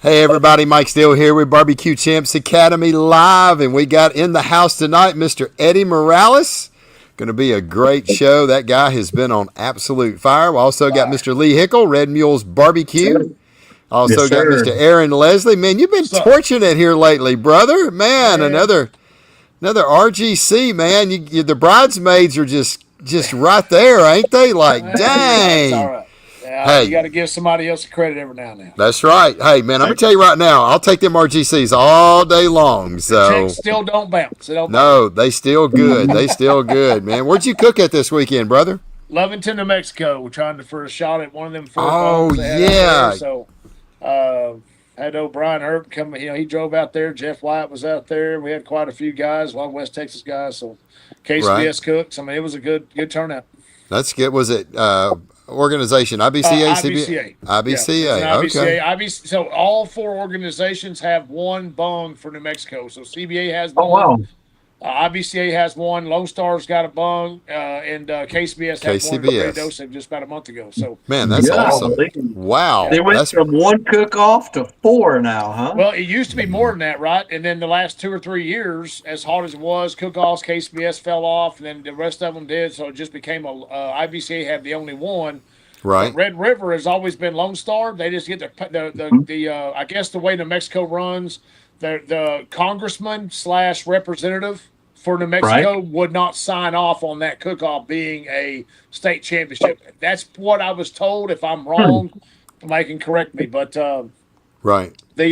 Hey everybody, Mike Steele here with Barbecue Champs Academy Live, and we got in the house tonight Mr. Eddy Morales. Going to be a great show. That guy has been on absolute fire. We also got Mr. Lee Hickle, Red Mule's Barbecue. Also got Mr. Aaron Leslie. Man, you've been torching it here lately, brother. Man, another RGC, man. The bridesmaids are just right there, ain't they? Like, dang. That's all right. Yeah, hey, you got to give somebody else credit every now and then. That's right. Hey, man, I'm going to tell you right now, I'll take them RGCs all day long. So the chicks still don't bounce. They still good. They still good, man. Where'd you cook at this weekend, brother? Lovington, New Mexico. We're trying for a shot at one of them 4 Oh, yeah. So, had old Brian Herb come. He drove out there. Jeff White was out there. We had quite a few guys, a lot of West Texas guys. So, KCBS cooks. I mean, it was a good turnout. That's good. Was it organization IBCA? IBCA. IBCA. Yeah, okay. IBCA. So all 4 organizations have one bung for New Mexico. So CBA has one. Oh wow. IBCA has one. Lone Star's got a bung, and KCBS has one. KCBS just about a month ago. So man, that's awesome. Wow, they went from 1 cook-off to 4 now, huh? Well, it used to be more than that, right? And then the last 2 or 3 years, as hard as it was, cook-offs, KCBS fell off, and then the rest of them did. So it just became IBCA had the only one. Right. Red River has always been Lone Star. They just get the I guess the way New Mexico runs. The congressman / representative for New Mexico would not sign off on that cook-off being a state championship. That's what I was told. If I'm wrong, somebody can correct me. But right. But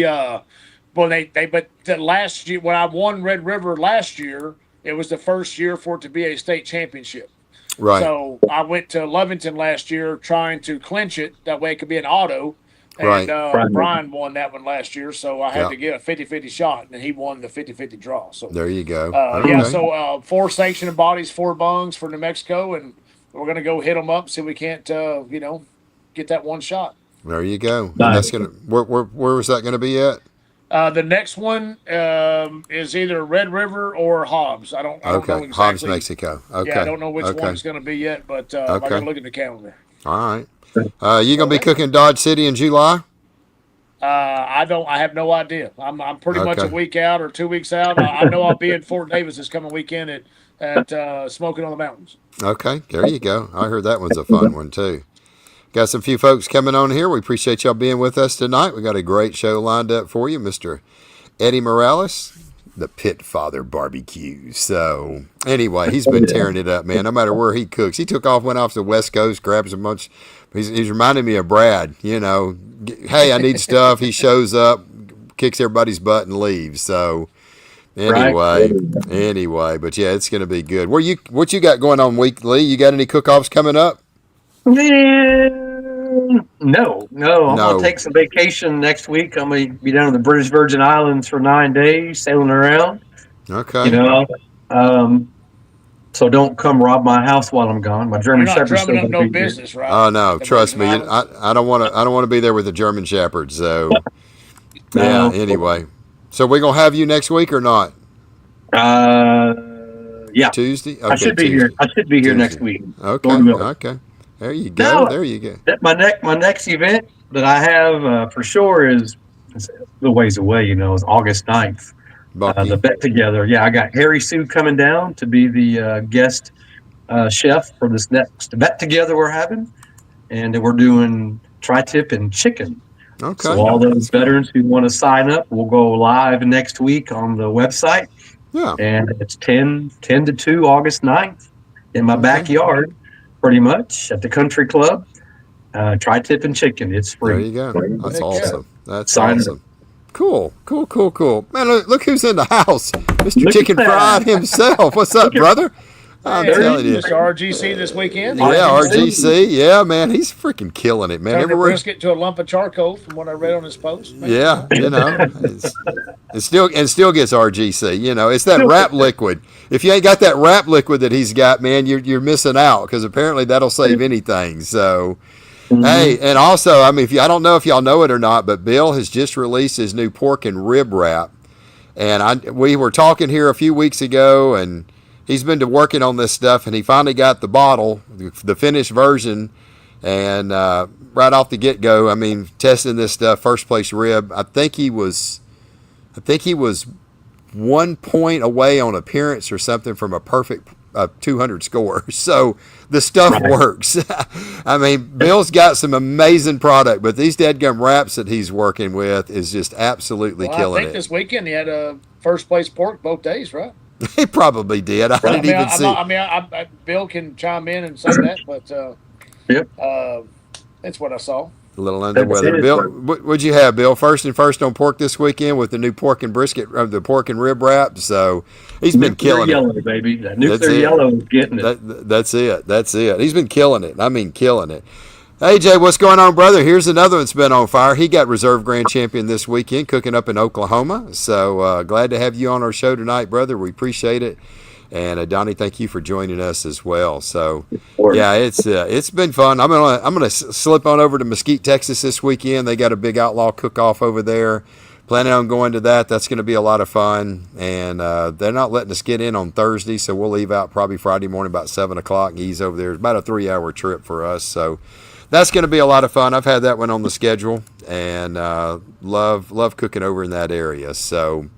the last year when I won Red River last year, it was the first year for it to be a state championship. Right. So I went to Lovington last year trying to clinch it. That way it could be an auto. And Brian won that one last year, so I had to get a 50-50 shot, and he won the 50-50 draw. So there you go. So 4 sanctioning bodies, 4 bungs for New Mexico, and we're going to go hit them up, see if we can't, get that one shot. There you go. Nice. That's gonna. Where was that going to be at? The next one is either Red River or Hobbs. I don't know exactly. Hobbs, Mexico. Okay. Yeah, I don't know which one it's going to be yet, but I got to look at the calendar. All right. You gonna be cooking Dodge City in July? I have no idea. I'm pretty much a week out or 2 weeks out. I know I'll be in Fort Davis this coming weekend at Smoking on the Mountains. Okay, there you go. I heard that one's a fun one too. Got some few folks coming on here. We appreciate y'all being with us tonight. We got a great show lined up for you, Mr. Eddy Morales, the Pitfather barbecue. So anyway, he's been tearing it up, man. No matter where he cooks, he went off to the West Coast, grabs a bunch. He's reminding me of Brad. Hey, I need stuff. He shows up, kicks everybody's butt, and leaves. So anyway, but yeah, it's gonna be good. What you got going on, Lee? You got any cook-offs coming up? No. I'm gonna take some vacation next week. I'm gonna be down in the British Virgin Islands for 9 days, sailing around. Okay. So don't come rob my house while I'm gone. My German Shepherd's still up no business, right? Oh no, trust me. I don't want to be there with the German Shepherd. So yeah. Anyway, so we're gonna have you next week or not? Yeah. Tuesday. Okay, I should be here. I should be here next week. Okay. Okay. There you go. There you go. My next event that I have for sure is a ways away. Is August 9th. The Bet Together. Yeah, I got Harry Sue coming down to be the guest chef for this next Bet Together we're having. And we're doing tri-tip and chicken. Okay. So all those veterans who want to sign up, we'll go live next week on the website. Yeah. And it's 10 to 2, August 9th in my backyard, pretty much, at the country club. Tri-tip and chicken. It's free. There you go. That's awesome. That's awesome. Cool. Man, look who's in the house. Mr. Chicken Fried himself. What's up, brother? I'm telling you. Mr. RGC this weekend. Yeah, RGC. Yeah, man. He's freaking killing it, man. Turned the brisket to a lump of charcoal from what I read on his post. Man. Yeah, it still gets RGC. It's that wrap liquid. If you ain't got that wrap liquid that he's got, man, you're missing out because apparently that'll save anything. So, hey, and also, I mean, I don't know if y'all know it or not, but Bill has just released his new pork and rib wrap, and we were talking here a few weeks ago, and he's been working on this stuff, and he finally got the bottle, the finished version, And right off the get go, I mean, testing this stuff, first place rib. I think he was 1 point away on appearance or something from a perfect 200 score. So the stuff works. I mean, Bill's got some amazing product, but these dadgum wraps that he's working with is just absolutely killing it. I think this weekend he had a first place pork both days, right? He probably did. I didn't even see. Bill can chime in and say that, but that's what I saw. A little under the weather. Bill, what'd you have, Bill? First on pork this weekend with the new pork and brisket, the pork and rib wrap. So he's been killing yellow, it. Baby. That nuclear yellow is getting it. That's it. He's been killing it. I mean, killing it. AJ, what's going on, brother? Here's another that's been on fire. He got reserve grand champion this weekend, cooking up in Oklahoma. So glad to have you on our show tonight, brother. We appreciate it. And Donnie, thank you for joining us as well. So, yeah, it's been fun. I'm gonna slip on over to Mesquite, Texas this weekend. They got a big outlaw cook-off over there. Planning on going to that. That's going to be a lot of fun. And they're not letting us get in on Thursday, so we'll leave out probably Friday morning about 7 o'clock and ease over there. It's about a 3-hour trip for us. So that's going to be a lot of fun. I've had that one on the schedule and love cooking over in that area. So.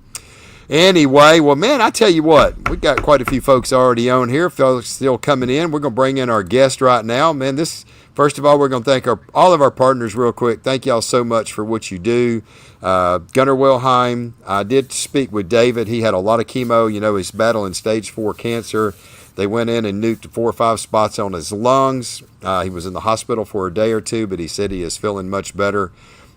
Anyway, well, man, I tell you what, we got quite a few folks already on here. Folks still coming in. We're going to bring in our guest right now. Man, first of all, we're going to thank all of our partners real quick. Thank y'all so much for what you do. Gunnar Wilhelm, I did speak with David. He had a lot of chemo. You know, he's battling stage 4 cancer. They went in and nuked 4 or 5 spots on his lungs. He was in the hospital for a day or two, but he said he is feeling much better.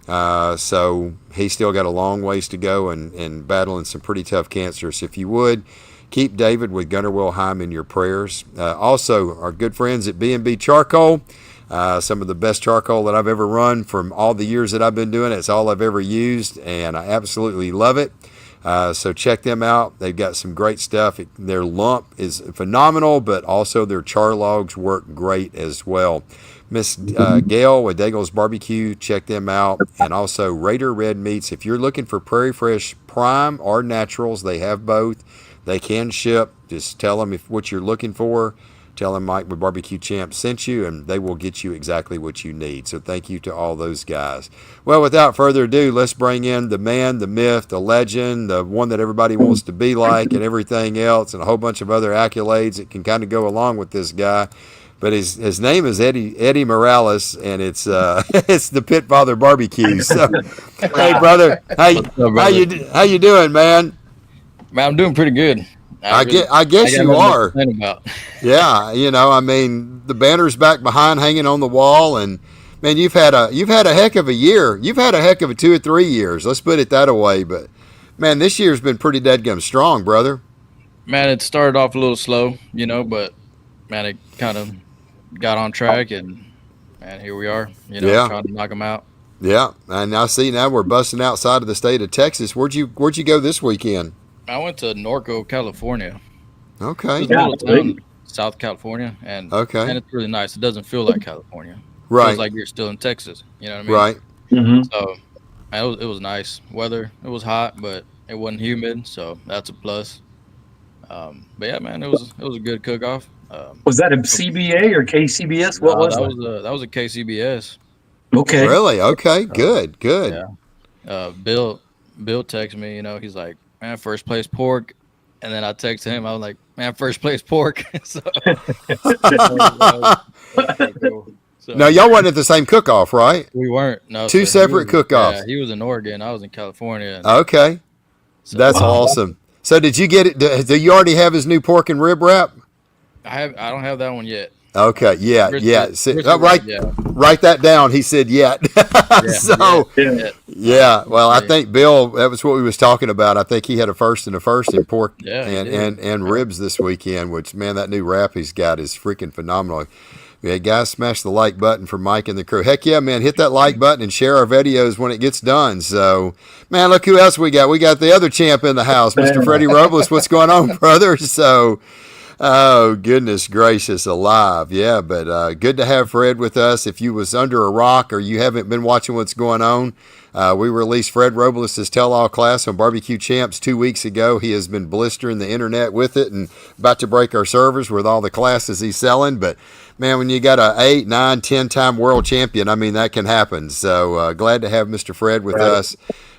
So he's still got a long ways to go and battling some pretty tough cancers. So if you would, keep David with Gunnar Wilhelm in your prayers. Also, our good friends at B&B Charcoal, some of the best charcoal that I've ever run from all the years that I've been doing it. It's all I've ever used, and I absolutely love it. So check them out. They've got some great stuff. Their lump is phenomenal, but also their char logs work great as well. Miss Gail with Daigle's Barbecue, check them out. And also Raider Red Meats. If you're looking for Prairie Fresh Prime or Naturals, they have both. They can ship. Just tell them what you're looking for. Tell them Mike with Barbecue Champ sent you, and they will get you exactly what you need. So thank you to all those guys. Well, without further ado, let's bring in the man, the myth, the legend, the one that everybody wants to be like and everything else, and a whole bunch of other accolades that can kind of go along with this guy. But his name is Eddy Morales, and it's it's the Pitfather Barbecue. So, hey, brother, how you doing, man? Man, I'm doing pretty good. I guess you are. Yeah, you know, I mean, the banner's back behind, hanging on the wall, and man, you've had a heck of a year. You've had a heck of a 2 or 3 years. Let's put it that away. But man, this year's been pretty dadgum strong, brother. Man, it started off a little slow, you know, but man, it kind of got on track, and man, here we are, you know, trying to knock them out. Yeah, and I see now we're busting outside of the state of Texas. Where'd you go this weekend? I went to Norco, California. Okay. It's a little town, South California, and it's really nice. It doesn't feel like California. Right. It feels like you're still in Texas. You know what I mean? Right. Mm-hmm. So it was nice weather. It was hot, but it wasn't humid, so that's a plus. But yeah, man, it was a good cook-off. Was that a CBA or KCBS? What was that? That was a KCBS. Okay. Really? Okay. Good. Yeah. Bill texted me. You know, he's like, "Man, first place pork," and then I texted him. I was like, "Man, first place pork." So, no, y'all wasn't at the same cook-off, right? We weren't. No, two separate cook-offs. Yeah, he was in Oregon. I was in California. Okay, so, that's awesome. So, did you get it? Do you already have his new pork and rib wrap? I don't have that one yet. Okay, yeah. Write that down. He said yet. Well, I think Bill, that was what we was talking about. I think he had a first in pork and ribs this weekend, which, man, that new wrap he's got is freaking phenomenal. Yeah, guys, smash the like button for Mike and the crew. Heck yeah, man, hit that like button and share our videos when it gets done. So, man, look who else we got. We got the other champ in the house, Mr. Freddie Robles. What's going on, brother? So, Oh, goodness gracious alive. Yeah, but good to have Fred with us. If you was under a rock or you haven't been watching what's going on, we released Fred Robles' tell-all class on Barbecue Champs 2 weeks ago. He has been blistering the internet with it and about to break our servers with all the classes he's selling. But, man, when you got a 8, 9, 10-time world champion, I mean, that can happen. So glad to have Mr. Fred with us.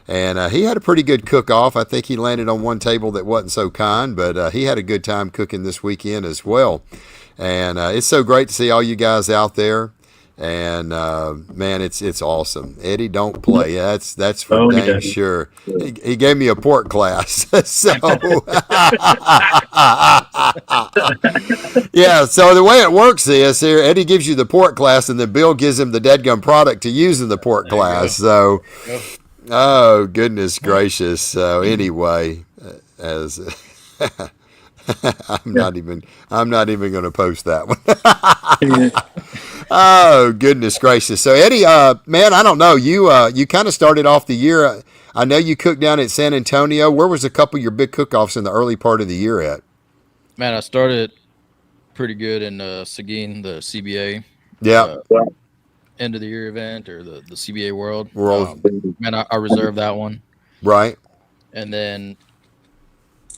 And he had a pretty good cook-off. I think he landed on one table that wasn't so kind, but he had a good time cooking this weekend as well. And it's so great to see all you guys out there. And man, it's awesome. Eddy, don't play. That's for dang sure. He gave me a pork class, so yeah. So the way it works is here, Eddy gives you the pork class, and then Bill gives him the deadgum product to use in the pork class. So, oh goodness gracious. So anyway, as I'm not even going to post that one. Oh, goodness gracious. So, Eddy, man, I don't know. You kind of started off the year. I know you cooked down at San Antonio. Where was a couple of your big cook-offs in the early part of the year at? Man, I started pretty good in Seguin, the CBA. Yeah. End of the year event or the CBA World. Man, I reserved that one. Right. And then,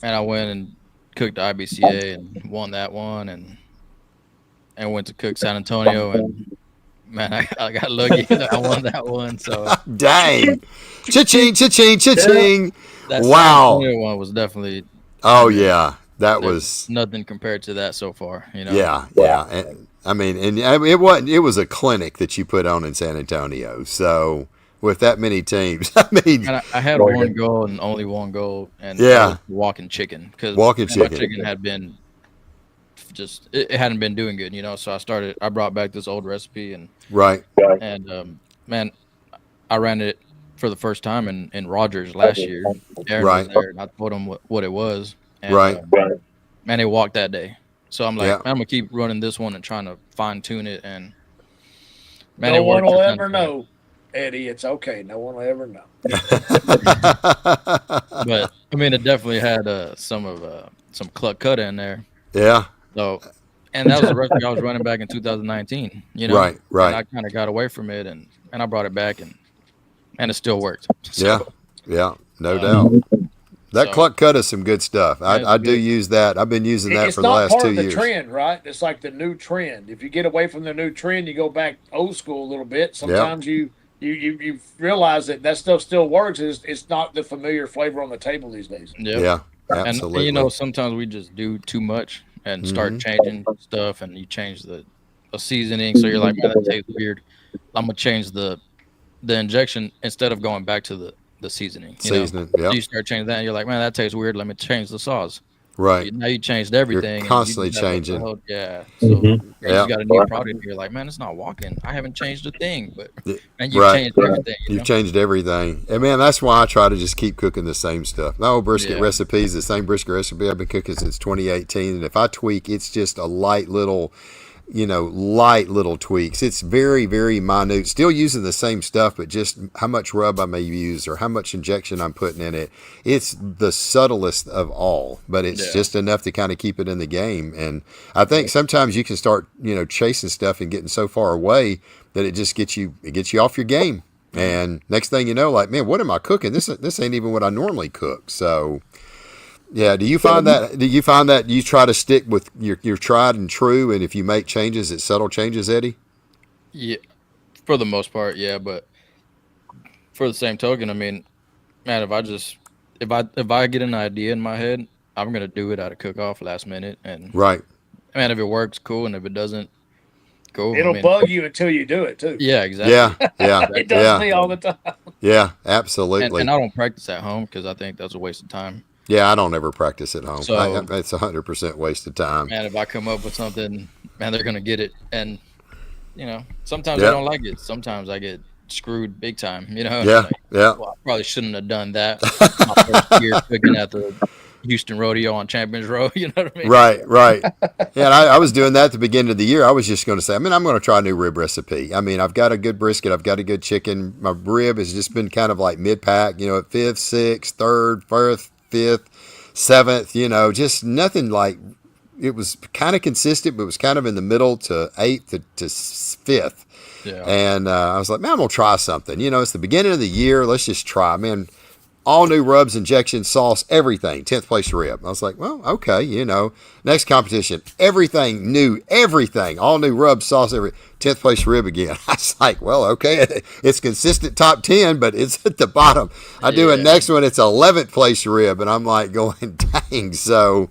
man, I went and cooked the IBCA and won that one and went to cook San Antonio, and man, I got lucky that I won that one. So dang, cha-ching, cha-ching, cha-ching. That wow, San Antonio one was definitely. Oh yeah, that was nothing compared to that so far. You know. Yeah. And, I mean, it wasn't. It was a clinic that you put on in San Antonio. So with that many teams, I mean, and I had one goal and only one goal, and walking chicken because walking chicken had been. Just it hadn't been doing good, you know. So I brought back this old recipe and and man, I ran it for the first time in Rogers last year. Aaron was there, and I told him what it was. And, man, it walked that day. So I'm like, man, I'm gonna keep running this one and trying to fine tune it. And man, no one will ever know, Eddy. It's okay. No one will ever know. But I mean, it definitely had some cluck cut in there. Yeah. So, and that was the recipe I was running back in 2019, you know? Right. And I kind of got away from it and I brought it back and it still worked. So, no doubt. That cluck cut is some good stuff. I do use that. I've been using that for the last 2 years. It's not part of the trend, right? It's like the new trend. If you get away from the new trend, you go back old school a little bit. Sometimes you realize that stuff still works. It's not the familiar flavor on the table these days. Yeah, absolutely. And you know, sometimes we just do too much and start changing stuff, and you change the seasoning. So you're like, man, that tastes weird. I'm gonna change the injection instead of going back to the seasoning. Yeah. So you start changing that, and you're like, man, that tastes weird. Let me change the sauce. Right. Now you changed everything. You're constantly changing. So you got a new product. You're like, man, it's not walking. I haven't changed a thing, and you changed everything. You've changed everything, and man, that's why I try to just keep cooking the same stuff. My old brisket recipe is the same brisket recipe I've been cooking since 2018, and if I tweak, it's just a light little tweaks. It's very, very minute. Still using the same stuff, but just how much rub I may use or how much injection I'm putting in it. It's the subtlest of all, but it's just enough to kind of keep it in the game. And I think sometimes you can start, chasing stuff and getting so far away that it just gets you off your game. And next thing you know, like, man, what am I cooking? This ain't even what I normally cook. So. Yeah. Do you find that you try to stick with your tried and true, and if you make changes, it's subtle changes, Eddy? Yeah, for the most part, yeah. But for the same token, I mean, man, if I get an idea in my head, I'm gonna do it at a cook-off last minute, and man, if it works, cool, and if it doesn't, cool. It'll bug you until you do it too. Yeah, exactly. Yeah. It does me all the time. Yeah, absolutely. And I don't practice at home because I think that's a waste of time. Yeah, I don't ever practice at home. So, it's 100% waste of time. Man, if I come up with something, man, they're going to get it. And, sometimes I don't like it. Sometimes I get screwed big time, Yeah, Well, I probably shouldn't have done that. My first year cooking at the Houston Rodeo on Champions Row, you know what I mean? Right. Yeah, and I was doing that at the beginning of the year. I was just going to say, I'm going to try a new rib recipe. I mean, I've got a good brisket. I've got a good chicken. My rib has just been kind of like mid-pack, at 5th, 6th, 3rd, 4th, 5th, 7th, just nothing like it was kind of consistent, but it was kind of in the middle to 8th to 5th. Yeah. And I was like, man, I'm going to try something. It's the beginning of the year. Let's just try. Man, all new rubs, injection, sauce, everything. 10th place rib. I was like, well, okay, next competition, everything new, everything, all new rubs, sauce, 10th place rib again. I was like, well, okay, it's consistent top 10, but it's at the bottom. I do a next one, it's 11th place rib, and I'm like going, dang. So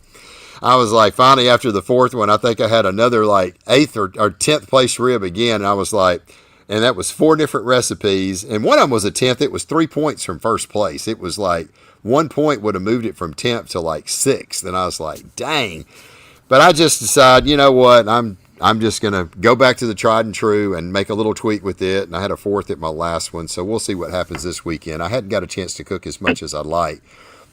I was like, finally, after the 4th one, I think I had another like 8th or 10th place rib again, and I was like, and that was 4 different recipes. And one of them was a 10th. It was 3 points from first place. It was like 1 point would have moved it from 10th to like 6th. And I was like, dang. But I just decided, you know what? I'm just going to go back to the tried and true and make a little tweak with it. And I had a 4th at my last one. So we'll see what happens this weekend. I hadn't got a chance to cook as much as I'd like.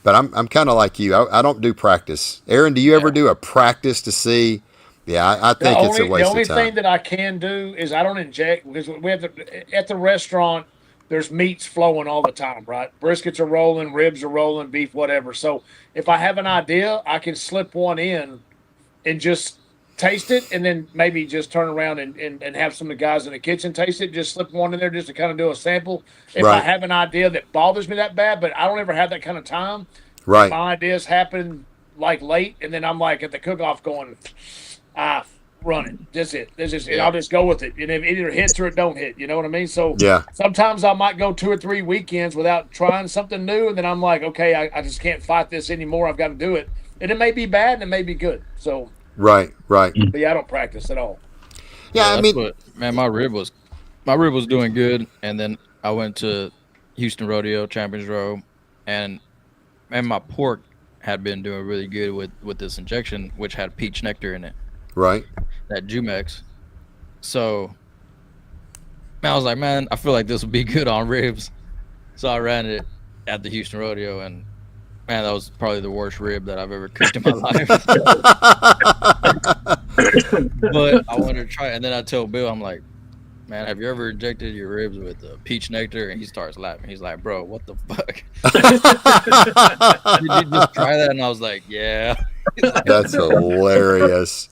But I'm kind of like you. I don't do practice. Aaron, do you ever do a practice to see? Yeah, I think it's a waste of time. The only thing that I can do is I don't inject, because we have at the restaurant, there's meats flowing all the time, right? Briskets are rolling, ribs are rolling, beef, whatever. So if I have an idea, I can slip one in and just taste it, and then maybe just turn around and have some of the guys in the kitchen taste it. Just slip one in there just to kind of do a sample. If I have an idea that bothers me that bad, but I don't ever have that kind of time. Right. My ideas happen like late, and then I'm like at the cook-off going, run it. That's it. And I'll just go with it. And it either hits or it don't hit. You know what I mean? So sometimes I might go 2 or 3 weekends without trying something new, and then I'm like, okay, I just can't fight this anymore. I've got to do it. And it may be bad and it may be good. So right. But yeah, I don't practice at all. Yeah, I mean, my rib was doing good, and then I went to Houston Rodeo Champions Row, and my pork had been doing really good with this injection, which had peach nectar in it. Right. That Jumex. So, man, I was like, man, I feel like this would be good on ribs. So I ran it at the Houston Rodeo, and man, that was probably the worst rib that I've ever cooked in my life. But I wanted to try it, and then I told Bill, I'm like, man, have you ever injected your ribs with peach nectar? And he starts laughing. He's like, bro, what the fuck? Did you just try that? And I was like, yeah. That's hilarious.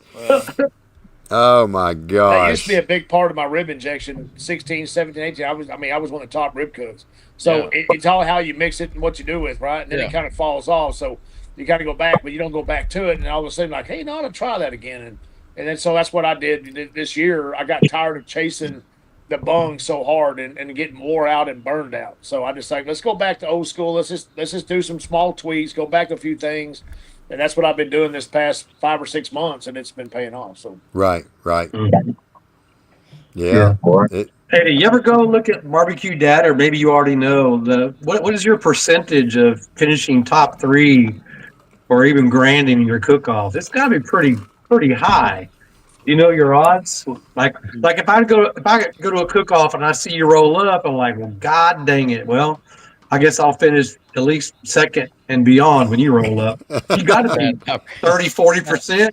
Oh my gosh. That used to be a big part of my rib injection. 16, 17, 18. I was one of the top rib cooks. So it's all how you mix it and what you do with, right? And then it kind of falls off. So you got to go back, but you don't go back to it. And all of a sudden, like, hey, no, I'll try that again. And then so that's what I did this year. I got tired of chasing the bung so hard and getting wore out and burned out. So I just like, let's go back to old school. Let's just do some small tweaks, go back a few things. And that's what I've been doing this past 5 or 6 months, and it's been paying off. So right. Yeah. Hey, do you ever go look at barbecue data, or maybe you already know what is your percentage of finishing top 3 or even grand in your cook-off? It's got to be pretty high. You know your odds? Like if I go to a cook-off and I see you roll up, I'm like, well, God dang it. Well, I guess I'll finish at least second and beyond when you roll up. You got to be 30-40%.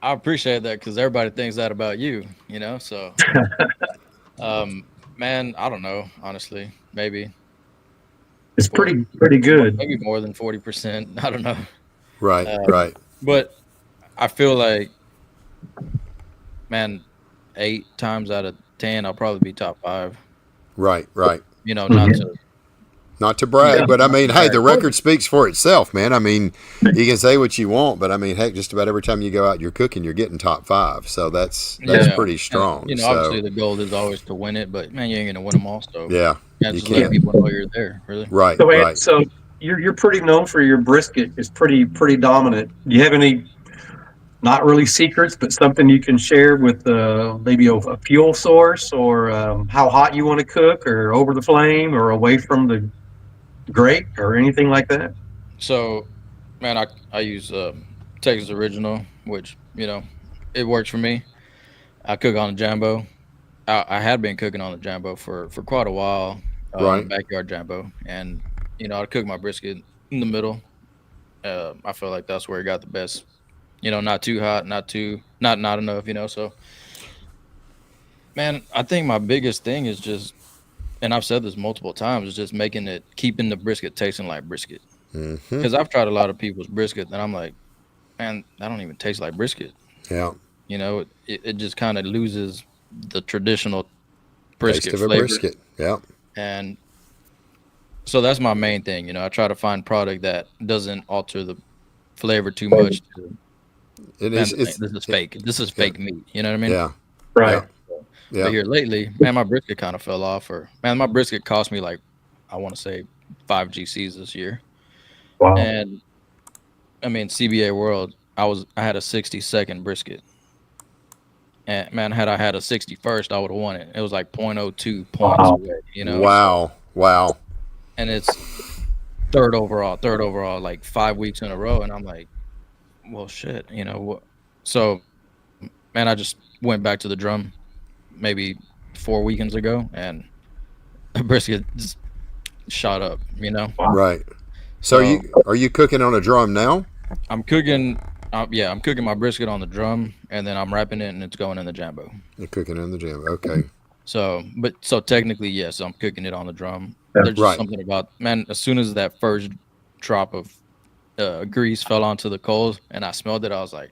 I appreciate that, because everybody thinks that about you, so man, I don't know, honestly. Maybe it's pretty good. Maybe more than 40%. I don't know. Right. But I feel like, man, 8 times out of 10 I'll probably be top 5. Right. Not to brag, but I mean, hey, the record speaks for itself, man. I mean, you can say what you want, but I mean, heck, just about every time you go out, you're cooking, you're getting top 5. So that's pretty strong. And, obviously the goal is always to win it, but man, you ain't gonna win them all. So you just let people know you're there, really. Right. So you're pretty known for your brisket. It's pretty dominant. Do you have any, not really secrets, but something you can share with maybe a fuel source, or how hot you want to cook, or over the flame, or away from the grate, or anything like that? So, man, I use Texas Original, which it works for me. I cook on a Jambo. I had been cooking on the Jambo for quite a while, backyard Jambo, and I cook my brisket in the middle. I feel like that's where it got the best. Not too hot, not enough. So, man, I think my biggest thing is just, and I've said this multiple times, is just keeping the brisket tasting like brisket. Because I've tried a lot of people's brisket, and I'm like, man, that don't even taste like brisket. Yeah. You know, it just kind of loses the traditional brisket Taste of flavor. a brisket. Yeah. And so that's my main thing. You know, I try to find product that doesn't alter the flavor too much. This is fake. This is fake meat. You know what I mean? Yeah. Right. Yeah. But here lately, man, my brisket kind of fell off. Or man, my brisket cost me like, I want to say 5 GCs this year. Wow. And I mean, CBA World, I had a 60-second brisket. And man, had I had a 61st, I would have won it. It was like 0.02 points away, you know. Wow. And it's third overall, like 5 weeks in a row. And I'm like, well, shit, you know what? So, man, I just went back to the drum maybe 4 weekends ago, and the brisket just shot up, you know. Right. So are you cooking on a drum now? I'm cooking. I'm cooking my brisket on the drum, and then I'm wrapping it, and it's going in the Jambo. You're cooking in the Jambo. Okay. So technically, yes, I'm cooking it on the drum. There's just something about, man, as soon as that first drop of grease fell onto the coals, and I smelled it, I was like,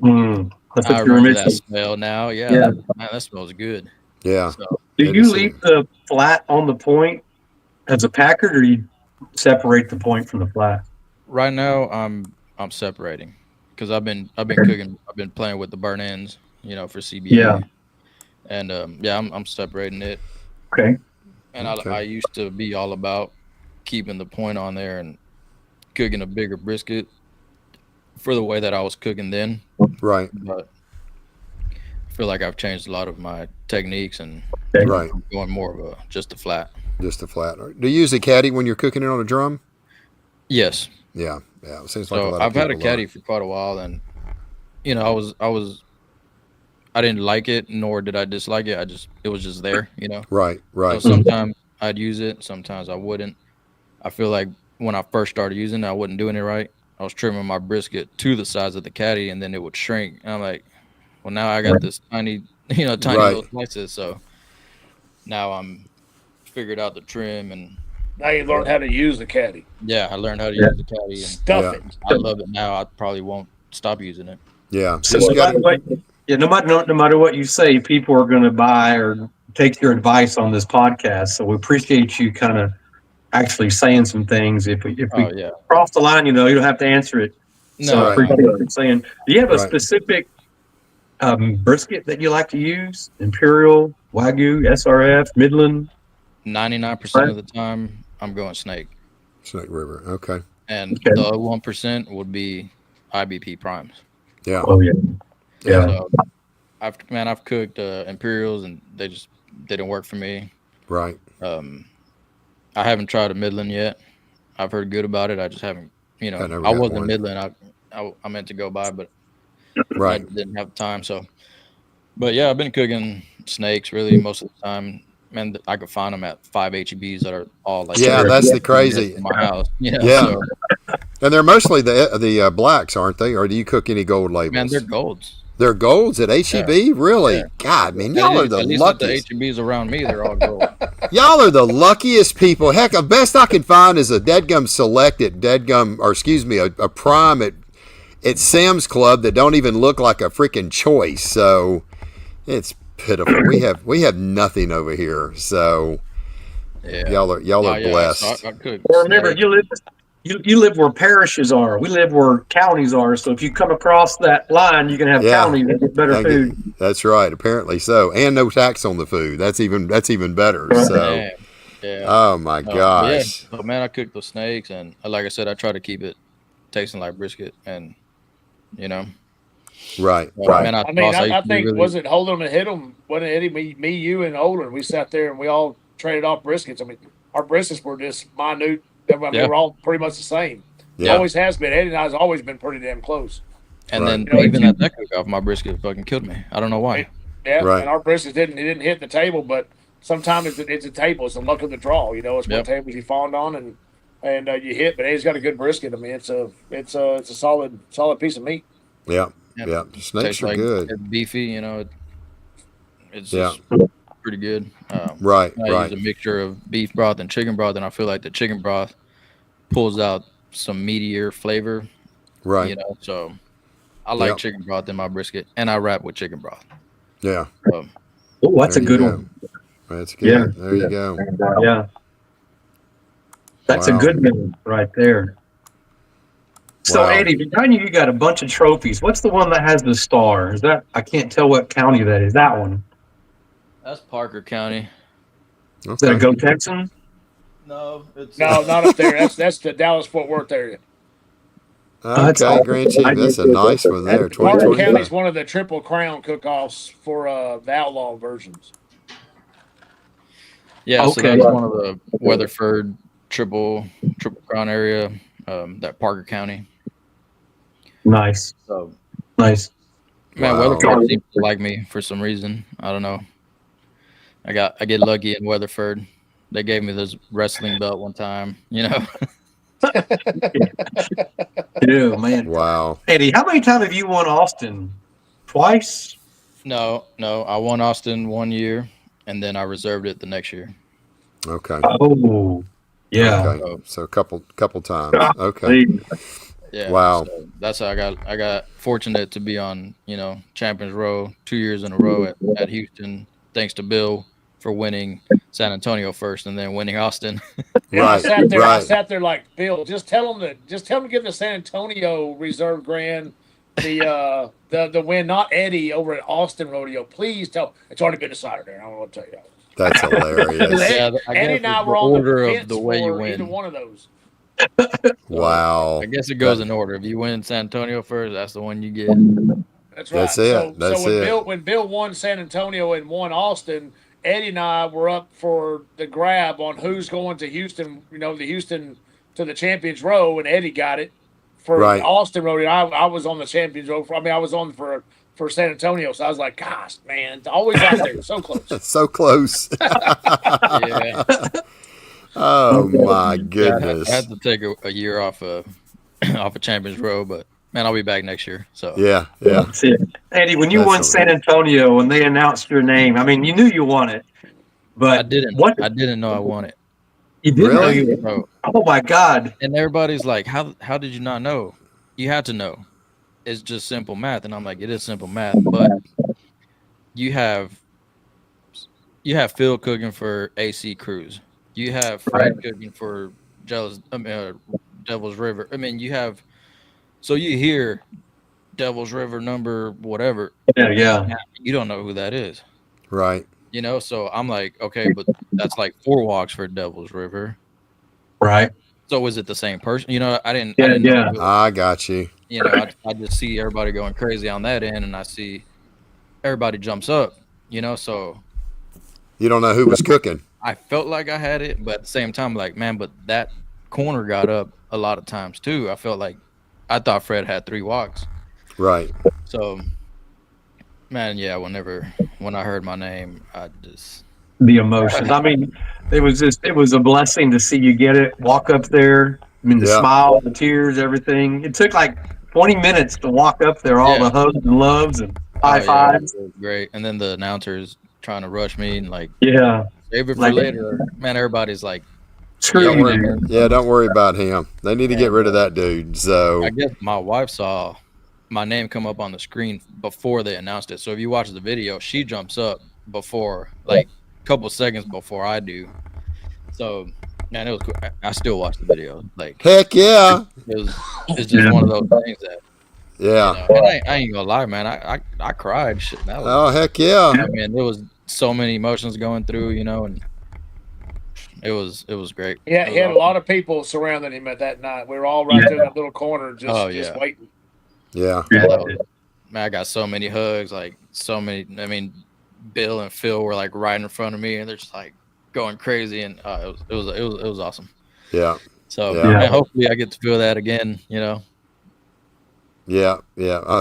I remember that smell now. Yeah. Man, that smells good. Yeah. So, do you leave the flat on the point as a packer, or do you separate the point from the flat? Right now, I'm separating because I've been cooking. I've been playing with the burn ends, you know, for CBA. Yeah. And I'm separating it. Okay. And I used to be all about keeping the point on there and cooking a bigger brisket for the way that I was cooking then. Right. But I feel like I've changed a lot of my techniques and going more of just a flat. Just a flat. Do you use a caddy when you're cooking it on a drum? Yes. Yeah. It seems so like a lot of I've had a people caddy for quite a while, and you know, I didn't like it, nor did I dislike it. It was just there, you know. Right. So sometimes I'd use it, sometimes I wouldn't. I feel like when I first started using it, I wasn't doing it right. I was trimming my brisket to the size of the caddy, and then it would shrink. And I'm like, well, now I got this tiny little slices. So now I'm figured out the trim, and now you learn how to use the caddy. Yeah, I learned how to use the caddy. And stuff it. I love it now. I probably won't stop using it. Yeah. So no matter what you say, people are going to buy or take your advice on this podcast. So we appreciate you kind of actually saying some things. If we cross the line, you don't have to answer it. No, so I appreciate what you're saying. Do you have a specific brisket that you like to use? Imperial, Wagyu, SRF, Midland? 99% of the time, I'm going Snake. Snake River. Okay. And the 1% would be IBP primes. Yeah. Oh yeah. Yeah. So I've cooked Imperials, and they didn't work for me. Right. I haven't tried a Midland yet. I've heard good about it. I just haven't, I wasn't Midland. I meant to go by, but I didn't have time. So, but yeah, I've been cooking Snakes really most of the time. Man, I could find them at 5 HEBs that are all like that's the crazy in my house. Yeah. So. And they're mostly the blacks, aren't they? Or do you cook any gold labels? Man, they're golds. They're golds at HEB? Yeah. Really? Yeah. God, man, y'all are the luckiest. The HEBs around me, they're all gold. Y'all are the luckiest people. Heck, the best I can find is a Deadgum Select at a Prime at Sam's Club that don't even look like a freaking choice. So it's pitiful. We have nothing over here. So y'all are blessed. So I cook. Well, remember, you live where parishes are. We live where counties are. So if you come across that line, you can have counties that get better food. That's right. Apparently so, and no tax on the food. That's even better. So, oh my gosh. But man, I cook the Snakes, and like I said, I try to keep it tasting like brisket, and Right. Man, I think was it Hold 'em and Hit 'em? Wasn't it Eddie, me, you, and Olin? We sat there and we all traded off briskets. I mean, our briskets were just minute. We're all pretty much the same. Yeah. Always has been. Eddie and I has always been pretty damn close. And then even at that cook-off, my brisket fucking killed me. I don't know why. Yeah, and our brisket didn't hit the table, but sometimes it's a table. It's the luck of the draw. It's what tables you fawned on and you hit. But Eddie's got a good brisket. I mean, it's a solid piece of meat. Yeah. Yeah. Snakes are good. It's beefy, it's just pretty good. I use a mixture of beef broth and chicken broth, and I feel like the chicken broth pulls out some meatier flavor. Right. So I like chicken broth in my brisket, and I wrap with chicken broth. Yeah. Oh, that's a good one. That's good. Yeah. There you go. Yeah. That's a good one right there. So, Eddy, behind you got a bunch of trophies. What's the one that has the star? Is that, I can't tell what county that is. That one. That's Parker County. Okay. Is that a Go Texan? No, it's not up there. That's the Dallas-Fort Worth area. Okay, Grand Chief. That's a nice one there. Parker County is one of the Triple Crown cook-offs for the outlaw versions. Yeah, so that's one of the Weatherford Triple Crown area, that Parker County. Nice. So nice. Man, Weatherford seems to like me for some reason. I don't know. I get lucky in Weatherford. They gave me this wrestling belt one time, you know. Yeah, man. Wow. Eddy, how many times have you won Austin? Twice? No. I won Austin 1 year, and then I reserved it the next year. Okay. Oh, yeah. Okay. So a couple times. Okay. Yeah. Wow. So that's how I got fortunate to be on, Champions Row 2 years in a row at Houston, thanks to Bill for winning San Antonio first and then winning Austin. Yeah, I sat there like, Bill, just tell them to give the San Antonio Reserve Grand the win, not Eddy over at Austin Rodeo. Please tell. It's already been decided there. I don't want to tell you. That's hilarious. Eddie and I were on order the of the way you win. Either one of those. Wow. I guess it goes in order. If you win San Antonio first, that's the one you get. That's right. That's it. So when Bill won San Antonio and won Austin, Eddy and I were up for the grab on who's going to Houston, the Houston to the Champions Row, and Eddy got it for the Austin Road. And I was on the Champions Row. I was on for San Antonio. So I was like, gosh, man, it's always out there. So close. So close. Yeah. Oh, my goodness. I had to take a year off of Champions Row, but man, I'll be back next year. So yeah. Eddy, when you won San Antonio, when they announced your name, I mean, you knew you won it, but I didn't know I won it. You didn't know you won it? Oh my God! And everybody's like, "How did you not know? You had to know. It's just simple math." And I'm like, "It is simple math, but you have Phil cooking for AC Cruz. You have Fred cooking for Devil's River. I mean, you have." So you hear Devil's River number whatever. Yeah. You don't know who that is. Right. So I'm like, okay, but that's like 4 walks for Devil's River. Right. So is it the same person? I didn't Yeah. know. I got you. I just see everybody going crazy on that end, and I see everybody jumps up, so. You don't know who was cooking. I felt like I had it, but at the same time, like, man, but that corner got up a lot of times too. I thought Fred had 3 walks. Right. So, man, yeah, when I heard my name, I just... The emotions. I mean, it was a blessing to see you get it, walk up there. I mean, the smile, the tears, everything. It took like 20 minutes to walk up there, all the hugs and loves and high fives. It was great. And then the announcers trying to rush me and like, save it for like, later. Man, everybody's like, screw you. Yeah, don't worry about him. They need to get rid of that dude. So I guess my wife saw my name come up on the screen before they announced it. So if you watch the video, she jumps up before, like a couple seconds before I do. So, man, it was cool. I still watch the video. Like, heck yeah. It's just one of those things that. Yeah. And I ain't gonna lie, man. I cried. Shit. Heck yeah. I mean, there was so many emotions going through, and it was great. Yeah, he had a lot of people surrounding him at that night. We were all right there in that little corner, just waiting. Yeah. Man, I got so many hugs, like so many. I mean, Bill and Phil were like right in front of me, and they're just like going crazy, and it was awesome. Yeah. So man, hopefully I get to feel that again. Yeah.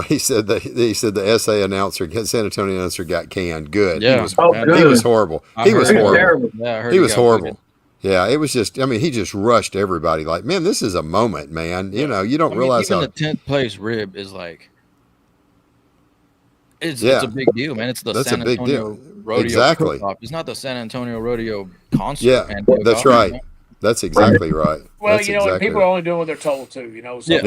He said the SA announcer, San Antonio announcer, got canned. Good. Yeah. He was horrible. He was horrible. Yeah, he was horrible. Yeah, it was just. I mean, he just rushed everybody. Like, man, this is a moment, man. You don't realize even how the 10th place rib is like. It's a big deal, man. It's the San Antonio Rodeo. Exactly. Cook-off. It's not the San Antonio Rodeo concert. Yeah, that's right. That's exactly right. Well, That's and people are only doing what they're told to. So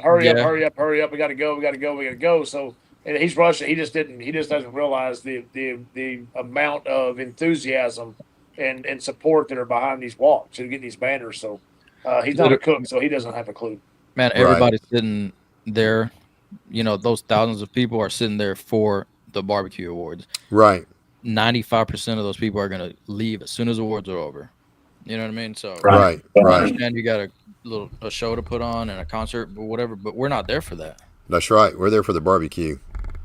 hurry up, we got to go. So and he's rushing. He just doesn't realize the amount of enthusiasm and support that are behind these walks and getting these banners. So he's not a cook, so he doesn't have a clue. Man, everybody's sitting there. Those thousands of people are sitting there for the barbecue awards. Right. 95% of those people are going to leave as soon as awards are over. You know what I mean? So right. I understand you got a show to put on and a concert, but whatever. But we're not there for that. That's right. We're there for the barbecue.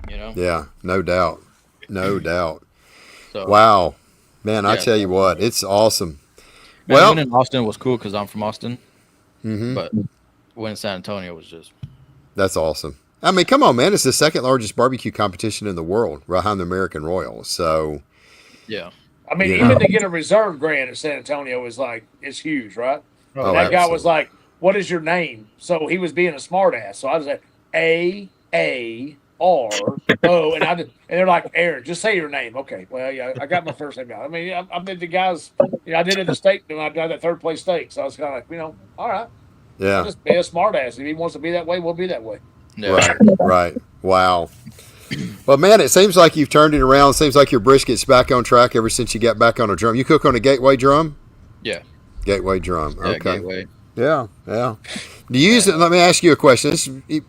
Yeah, no doubt, no doubt. So, wow, man, I tell you what, it's awesome. Man, winning Austin was cool because I'm from Austin. But winning San Antonio was just. That's awesome. I mean, come on, man! It's the second largest barbecue competition in the world, behind the American Royal. So. Yeah. I mean, even to get a reserve grant at San Antonio it's huge, right? Oh, that guy was like, "What is your name?" So he was being a smartass. So I was like, AARO, and they're like, "Aaron, just say your name." Okay, well, yeah, I got my first name out. I mean, I did the guys, I did it in the state, and I got that third place state. So I was kind of like, all right, yeah, just be a smartass. If he wants to be that way, we'll be that way. Yeah. Right. Wow. Well, man, it seems like you've turned it around. It seems like your brisket's back on track ever since you got back on a drum. You cook on a Gateway drum? Yeah. Gateway drum. Yeah, okay. Gateway. Yeah. Do you use it? Let me ask you a question. You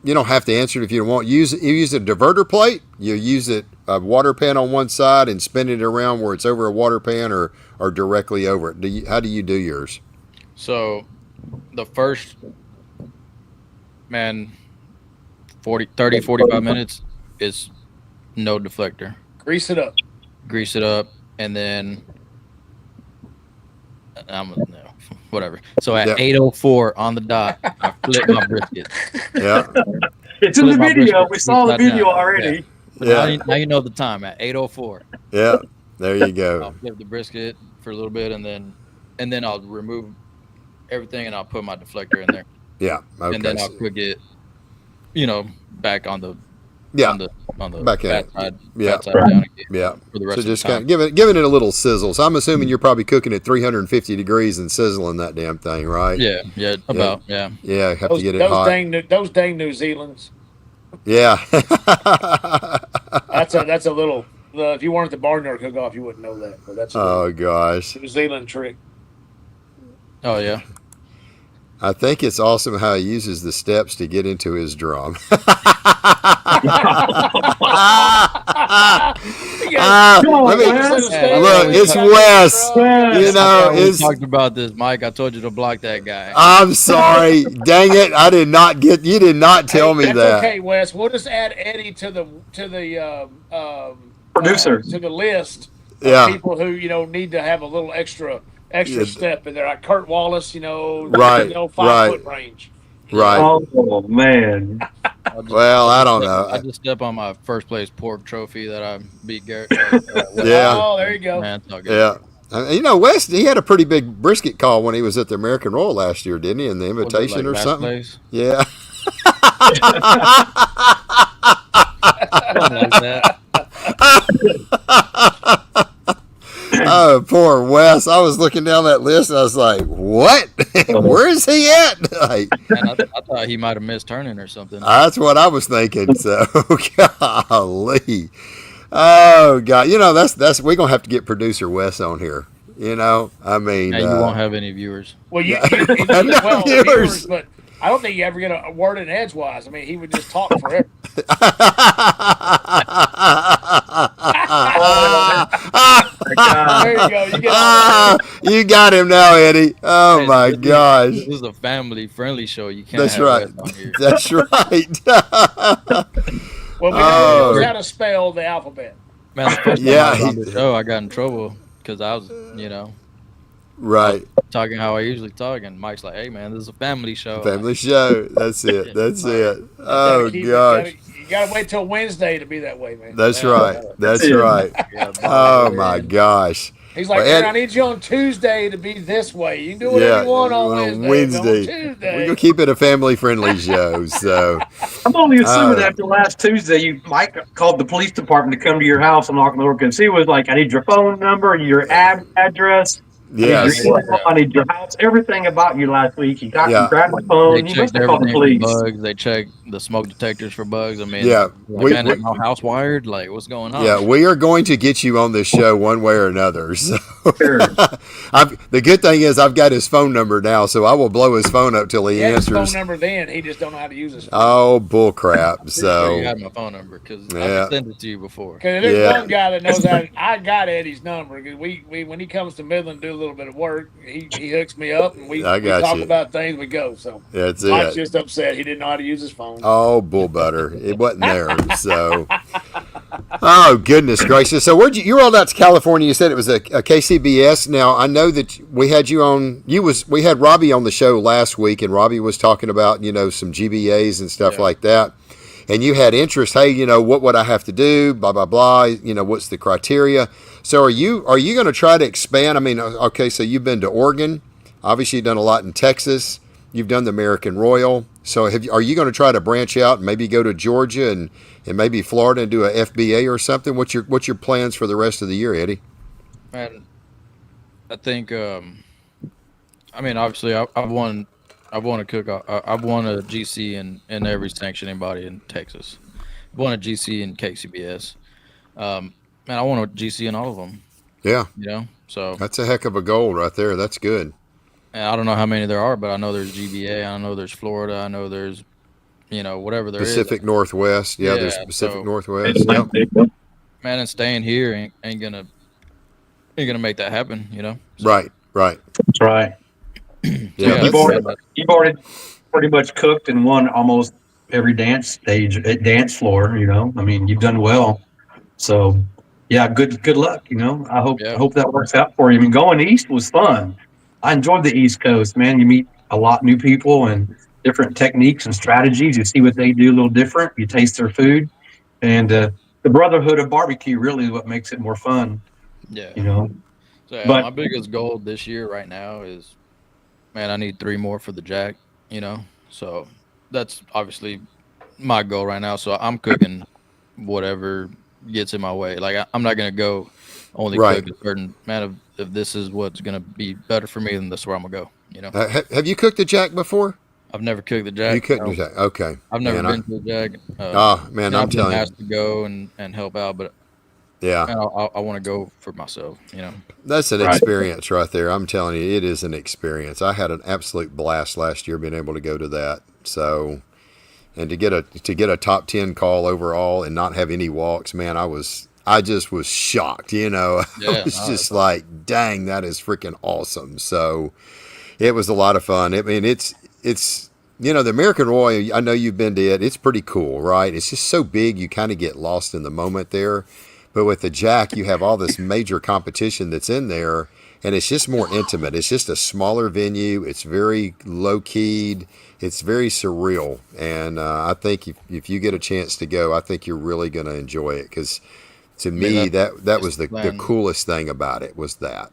don't have to answer it if you don't want. You use a diverter plate? You use a water pan on one side and spin it around where it's over a water pan or directly over it? How do you do yours? So the first, 30, 45 minutes is no deflector. Grease it up, and then whatever. So at 8:04 on the dot, I flip my brisket. Yeah, it's in the video. We saw the video already. Yeah. Now you know the time at 8:04. Yeah, there you go. I'll flip the brisket for a little bit, and then I'll remove everything, and I'll put my deflector in there. Yeah, okay. And then I'll cook it, back on the back fat side, yeah, fat side down again. Yeah. For the rest So of the just time. kind of giving it a little sizzle. So I'm assuming you're probably cooking at 350 degrees and sizzling that damn thing, right? Yeah, about. Yeah, have to get it those hot. Those dang New Zealands. Yeah. That's a little. If you weren't at the barnyard cook off, you wouldn't know that. But that's gosh. New Zealand trick. Oh yeah. I think it's awesome how he uses the steps to get into his drum. Look, it's Wes. We talked about this, Mike. I told you to block that guy. I'm sorry. Dang it! You did not tell me that. Okay, Wes. We'll just add Eddy to the producer to the list. Yeah. People who need to have a little extra step in there, like Kurt Wallace, right, 5 foot range. Right. Oh man. Well, I don't know. I just stepped on my first place pork trophy that I beat Garrett. Yeah. Oh, there you go. Man, it's all good. Yeah. Wes, he had a pretty big brisket call when he was at the American Royal last year, didn't he? In the invitation or something. Place? Yeah. Something like that. Oh, poor Wes. I was looking down that list and I was like, what? Where is he at? Like, Man, I thought he might have missed turning or something. That's what I was thinking. So, golly. Oh, God. That's we're going to have to get producer Wes on here. I mean. You won't have any viewers. Well, no viewers. But I don't think you ever get a word in edgewise. I mean, he would just talk forever. There you go. You got him now, Eddy. Oh, my gosh. This is a family-friendly show. You can't That's have right. Wes on here. That's right. Well, we know how to spell the alphabet. Man, the first time I was on the show, I got in trouble because I was, right. talking how I usually talk, and Mike's like, "Hey, man, this is a family show." Family show. That's it. That's it. Oh, gosh. You gotta wait till Wednesday to be that way, man. That's right. That's right. Oh, my gosh. He's like, I need you on Tuesday to be this way. You can do whatever you want on Wednesday. We're going to keep it a family-friendly show. So I'm only assuming after last Tuesday, Mike called the police department to come to your house and knock on the door because he was like, I need your phone number, your address. Yes. I need your house. Everything about you last week. You grabbed my phone. They You checked must have called the everything police. for bugs. They checked the smoke detectors for bugs. I mean, Yeah. like, man, is my house wired? Like, what's going on? Yeah, we are going to get you on this show one way or another. So Sure. the good thing is I've got his phone number now, so I will blow his phone up till he answers. His phone number then, he just don't know how to use his phone. Oh, bull crap. So you had my phone number because I sent it to you before. Because there's one guy that knows how. I got Eddie's number because we when he comes to Midland do a little bit of work, he hooks me up and we talk about things. We go. So that's Mike's it. just upset he didn't know how to use his phone. Oh, bull butter! It wasn't there. So, oh goodness gracious! So you rolled out to California? You said it was a KCBS. Now I know that we had you on. We had Robbie on the show last week, and Robbie was talking about some GBAs and stuff like that. And you had interest. Hey, what would I have to do? Blah blah blah. What's the criteria? So are you going to try to expand? I mean, okay. So you've been to Oregon. Obviously, you've done a lot in Texas. You've done the American Royal. So are you going to try to branch out and maybe go to Georgia and maybe Florida and do a FBA or something? What's your plans for the rest of the year, Eddie? Man, I think. I mean, obviously, I've won a GC in every sanctioning body in Texas. I've won a GC in KCBS. Man, I won a GC in all of them. Yeah. So that's a heck of a goal right there. That's good. And I don't know how many there are, but I know there's GBA. I know there's Florida. I know there's, whatever there Pacific is. Northwest. Yeah, there's Pacific Northwest. Yep. Man, and staying here ain't gonna make that happen. So. Right. That's right. Yeah, you've already pretty much cooked and won almost every dance stage at dance floor. I mean, you've done well. So, yeah, good luck. I hope that works out for you. I mean, going east was fun. I enjoyed the East Coast, man. You meet a lot of new people and different techniques and strategies. You see what they do a little different. You taste their food, and the brotherhood of barbecue really is what makes it more fun. Yeah. So but my biggest goal this year right now is, man, I need 3 more for the Jack. So that's obviously my goal right now. So I'm cooking whatever gets in my way. Like I'm not gonna go only cook a certain man. If this is what's gonna be better for me, then that's where I'm gonna go. Have you cooked the Jack before? I've never cooked the Jack. You cooked the Jack. Okay. I've never been to the Jack. I'm telling you, asked to go and help out, but yeah, I want to go for myself. That's an experience right there. I'm telling you, it is an experience. I had an absolute blast last year being able to go to that. So, and to get a top 10 call overall and not have any walks, man, I just was shocked. I was just like, dang, that is freaking awesome. So it was a lot of fun. I mean, it's the American Royal, I know you've been to it. It's pretty cool, right? It's just so big, you kind of get lost in the moment there. But with the Jack, you have all this major competition that's in there, and it's just more intimate. It's just a smaller venue. It's very low-keyed. It's very surreal. And I think if you get a chance to go, I think you're really going to enjoy it because to me, that was the coolest thing about it was that.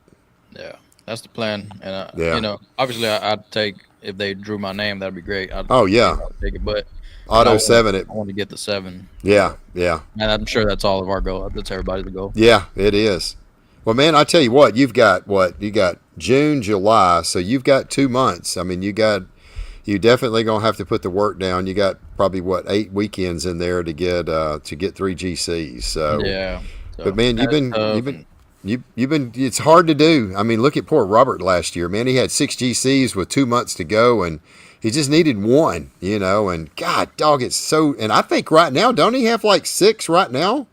Yeah, that's the plan. And, obviously I'd take, if they drew my name, that'd be great. I'd take it, but Auto 7. I want to get the 7. Yeah. And I'm sure that's all of our goal. That's everybody's goal. Yeah, it is. Well, man, I tell you what, you got June, July, so you've got 2 months. I mean, you definitely gonna have to put the work down. You got probably 8 weekends in there to get 3 GCs. So yeah. But man, you've been. It's hard to do. I mean, look at poor Robert last year, man. He had 6 GCs with 2 months to go, and he just needed 1, and God, dog, it's so. And I think right now, don't he have like 6 right now?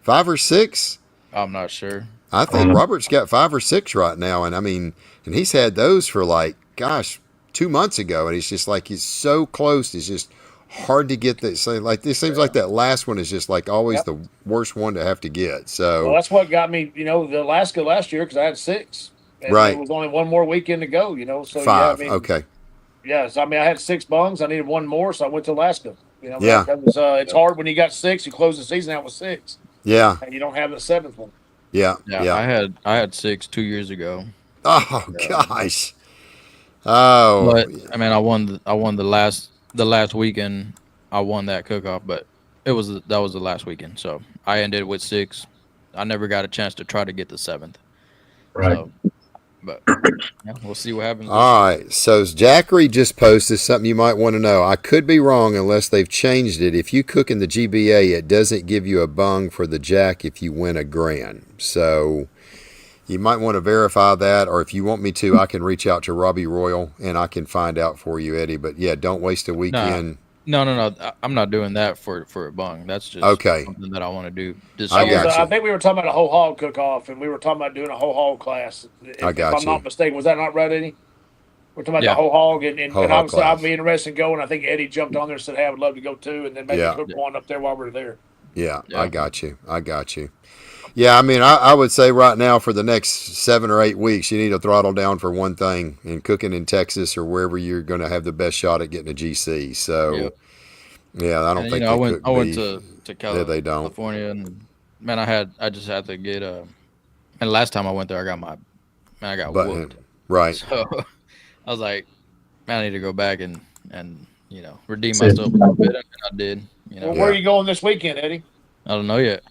5 or 6? I'm not sure. I think Robert's got 5 or 6 right now, and I mean, and he's had those for 2 months ago, and he's just like he's so close. It's just hard to get that. So this seems like that last one is just like always the worst one to have to get. So that's what got me, the Alaska last year because I had 6. And there was only 1 more weekend to go. So 5. Okay. Yes, I had 6 bungs. I needed 1 more, so I went to Alaska. It's hard when you got 6. You close the season out with 6. Yeah. And you don't have the 7th one. Yeah. I had 6 2 years ago. Oh gosh. Oh. But I mean, I won the last weekend. I won that cook-off, but that was the last weekend. So I ended with 6. I never got a chance to try to get the 7th. Right. So, But yeah, we'll see what happens. All right. So Jackery just posted something you might want to know. I could be wrong unless they've changed it. If you cook in the GBA, it doesn't give you a bung for the jack if you win a grand. So you might want to verify that, or if you want me to, I can reach out to Robbie Royal and I can find out for you, Eddie. But yeah, don't waste a weekend. No. I'm not doing that for a bung. That's just something that I want to do this year. I think we were talking about a whole hog cook-off, and we were talking about doing a whole hog class. If I'm not mistaken, was that not right, Eddie? We're talking about the whole hog, and obviously I'd be interested in going. I think Eddie jumped on there and said, "Hey, I would love to go too," and then maybe cook one up there while we're there. Yeah, I got you. Yeah, I mean, I would say right now for the next 7 or 8 weeks, you need to throttle down for one thing, and cooking in Texas or wherever you're going to have the best shot at getting a GC. So. Yeah, I don't think I went to California, and man, I just had to get and last time I went there, I got whooped. Right. So I was like, man, I need to go back and redeem myself a little bit, and I did. Well, where are you going this weekend, Eddie? I don't know yet.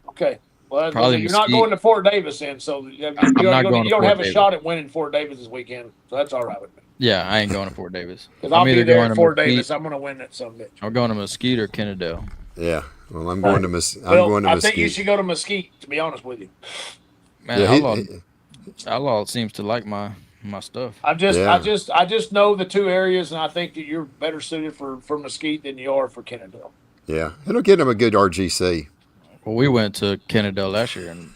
Okay. Well, probably you're not going to Fort Davis then, so you don't have a shot at winning Fort Davis this weekend, so that's all right with me. Yeah, I ain't going to Fort Davis. Because I'll be there at Fort Davis. I'm going to win that some bitch. I'm going to Mesquite or Kennedale. Yeah, well, I'm going to Mesquite. I think you should go to Mesquite, to be honest with you. Man, Outlaw seems to like my stuff. I just know the two areas, and I think that you're better suited for Mesquite than you are for Kennedale. Yeah, it'll get him a good RGC. Well, we went to Kennedale last year, and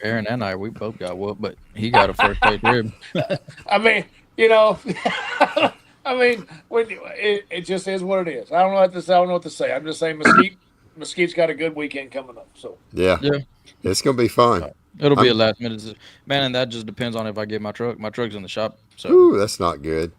Aaron and I, we both got whooped, but he got a first place rib. I mean, it just is what it is. I don't know what to say. I'm just saying Mesquite's got a good weekend coming up. So yeah, it's gonna be fun. It'll be a last minute, man, and that just depends on if I get my truck. My truck's in the shop. So ooh, that's not good.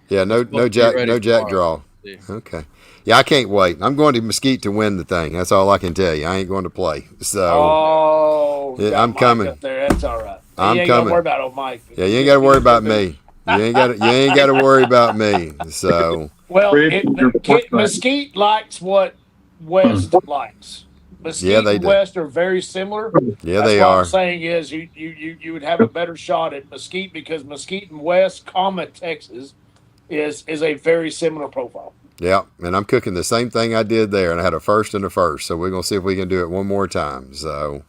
Yeah, no jack draw. Yeah. Okay. Yeah, I can't wait. I'm going to Mesquite to win the thing. That's all I can tell you. I ain't going to play. So I'm coming. Up there. That's all right. I'm coming. Gotta worry about old Mike. Yeah, you ain't got to worry about me. You ain't got to worry about me. So Mesquite likes what West likes. Mesquite and West are very similar. Yeah, they are. What I'm saying is you would have a better shot at Mesquite because Mesquite and West, Texas, is a very similar profile. Yeah, and I'm cooking the same thing I did there, and I had a first and a first. So we're gonna see if we can do it one more time. So,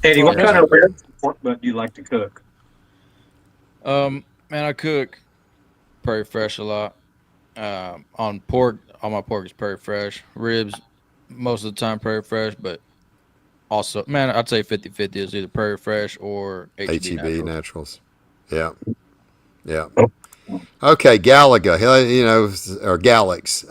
Eddie, what kind of pork butt do you like to cook? Man, I cook Prairie Fresh a lot. On pork, all my pork is Prairie Fresh. Ribs, most of the time Prairie Fresh, but also, man, I'd say 50-50 is either Prairie Fresh or HEB Naturals. Yeah. Okay, Galaga, or Galax.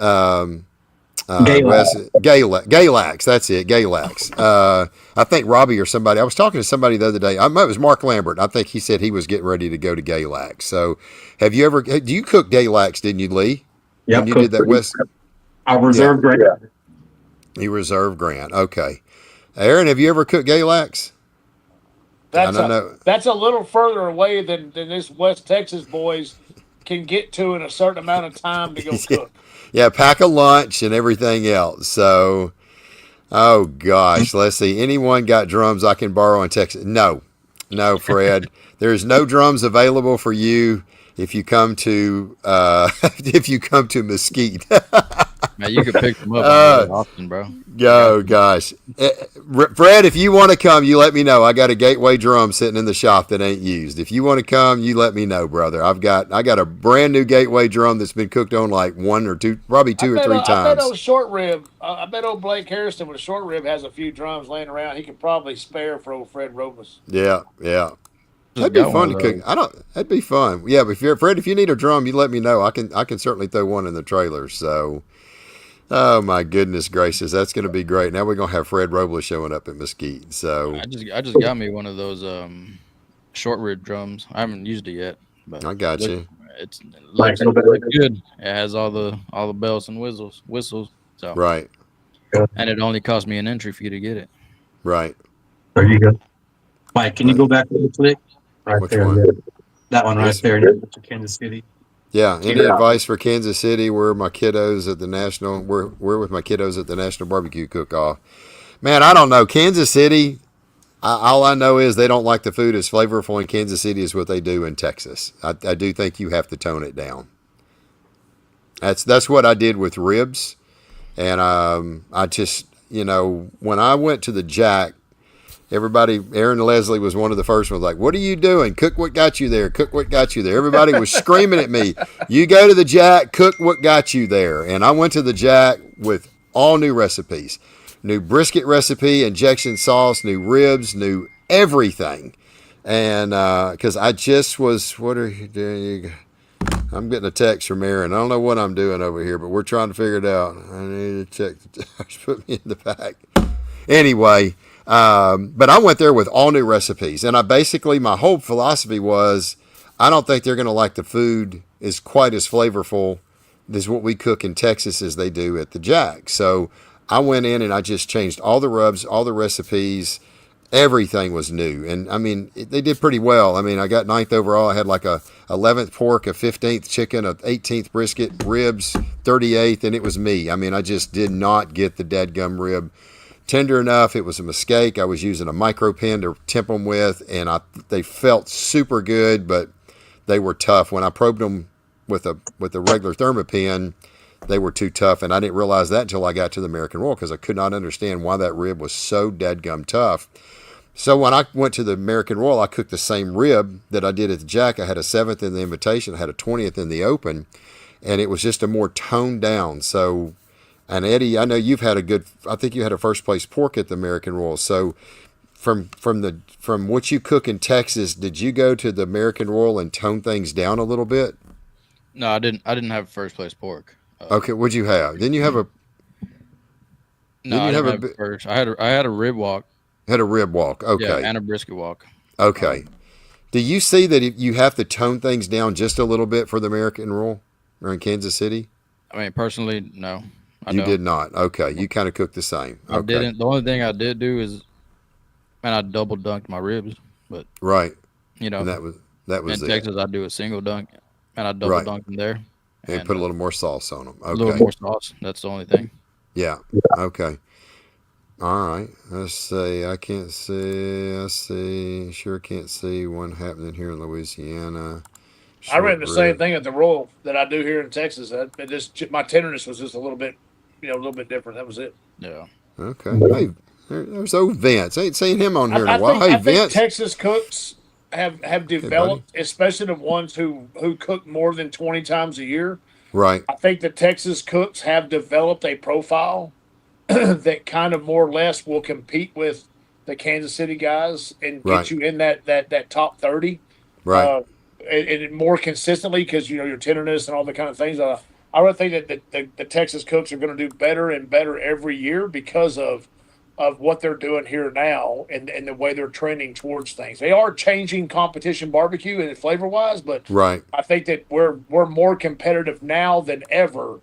Galax, that's it, Galax. I think Robbie or somebody, I was talking to somebody the other day, it was Mark Lambert. I think he said he was getting ready to go to Galax. So do you cook Galax, didn't you, Lee? Yeah. You did that West? I reserved Grant. You reserved Grant, okay. Aaron, have you ever cooked Galax? That's a little further away than this West Texas boys can get to in a certain amount of time to go cook. Yeah, pack a lunch and everything else. So, oh gosh, let's see. Anyone got drums I can borrow in Texas? No, Fred. There's no drums available for you if you come to Mesquite. Man, you can pick them up often, bro. Oh gosh, Fred, if you want to come, you let me know. I got a Gateway drum sitting in the shop that ain't used. If you want to come, you let me know, brother. I got a brand new Gateway drum that's been cooked on like one or two, probably two or three times. I bet old short rib. I bet old Blake Harrison with a short rib has a few drums laying around. He could probably spare for old Fred Robles. Yeah. That'd be fun to cook. That'd be fun. Yeah, but if you need a drum, you let me know. I can certainly throw one in the trailer. So. Oh my goodness gracious, that's going to be great. Now we're going to have Fred Robles showing up at Mesquite. So I just got me one of those short rib drums. I haven't used it yet, but I got you. It looks good. It has all the bells and whistles. So right, and it only cost me an entry fee to get it. Right. There you go. Mike, can you go back to the click? Right. Which there. One? That one right there, Kansas City. Yeah. Any advice for Kansas City? We're with my kiddos at the National Barbecue Cook-Off. Man, I don't know. Kansas City, All I know is they don't like the food as flavorful in Kansas City as what they do in Texas. I do think you have to tone it down. That's what I did with ribs, and I just when I went to the Jack, everybody, Aaron Leslie was one of the first ones like, "What are you doing? Cook what got you there. Cook what got you there." Everybody was screaming at me, "You go to the Jack, cook what got you there." And I went to the Jack with all new recipes. New brisket recipe, injection sauce, new ribs, new everything. And because I just was, what are you doing? I'm getting a text from Aaron. I don't know what I'm doing over here, but we're trying to figure it out. I need to check the text. Put me in the back. Anyway, but I went there with all new recipes. And my whole philosophy was, I don't think they're going to like the food is quite as flavorful as what we cook in Texas as they do at the Jack. So I went in and I just changed all the rubs, all the recipes. Everything was new. And, I mean, they did pretty well. I mean, I got 9th overall. I had like a 11th pork, a 15th chicken, a 18th brisket, ribs, 38th, and it was me. I mean, I just did not get the dadgum rib tender enough. It was a mistake. I was using a micro pin to temp them with, and they felt super good, but they were tough. When I probed them with a regular Thermopin, they were too tough, and I didn't realize that until I got to the American Royal because I could not understand why that rib was so dadgum tough. So when I went to the American Royal, I cooked the same rib that I did at the Jack. I had a 7th in the Invitation. I had a 20th in the Open, and it was just a more toned down. So, and Eddie, I know I think you had a first place pork at the American Royal. So from what you cook in Texas, did you go to the American Royal and tone things down a little bit? No, I didn't have first place pork. Okay, what'd you have? Didn't you have a? No, I didn't have first. I had a rib walk. Had a rib walk. Okay. Yeah, and a brisket walk. Okay. Do you see that you have to tone things down just a little bit for the American Royal or in Kansas City? I mean, personally, no. You did not. Okay. You kind of cooked the same. Okay. I didn't. The only thing I did do is, I double dunked my ribs, but right. And that was in Texas, I do a single dunk, and I double dunk them there. And put a little more sauce on them. Okay. A little more sauce. That's the only thing. Yeah. Okay. All right. Let's see. I can't see. Let's see. Sure can't see one happening here in Louisiana. I ran the same thing at the Royal that I do here in Texas. My tenderness was just a little bit, a little bit different. That was it. Yeah. Okay. Hey, there's old Vince. I ain't seen him on here in a while. I Vince. think Texas cooks have developed, especially the ones who cook more than 20 times a year. Right. I think the Texas cooks have developed a profile that kind of more or less will compete with the Kansas City guys and get you in that top 30. Right. And more consistently because, your tenderness and all the kind of things. I would think that the Texas cooks are going to do better and better every year because of what they're doing here now and the way they're trending towards things. They are changing competition barbecue and flavor-wise, but I think that we're more competitive now than ever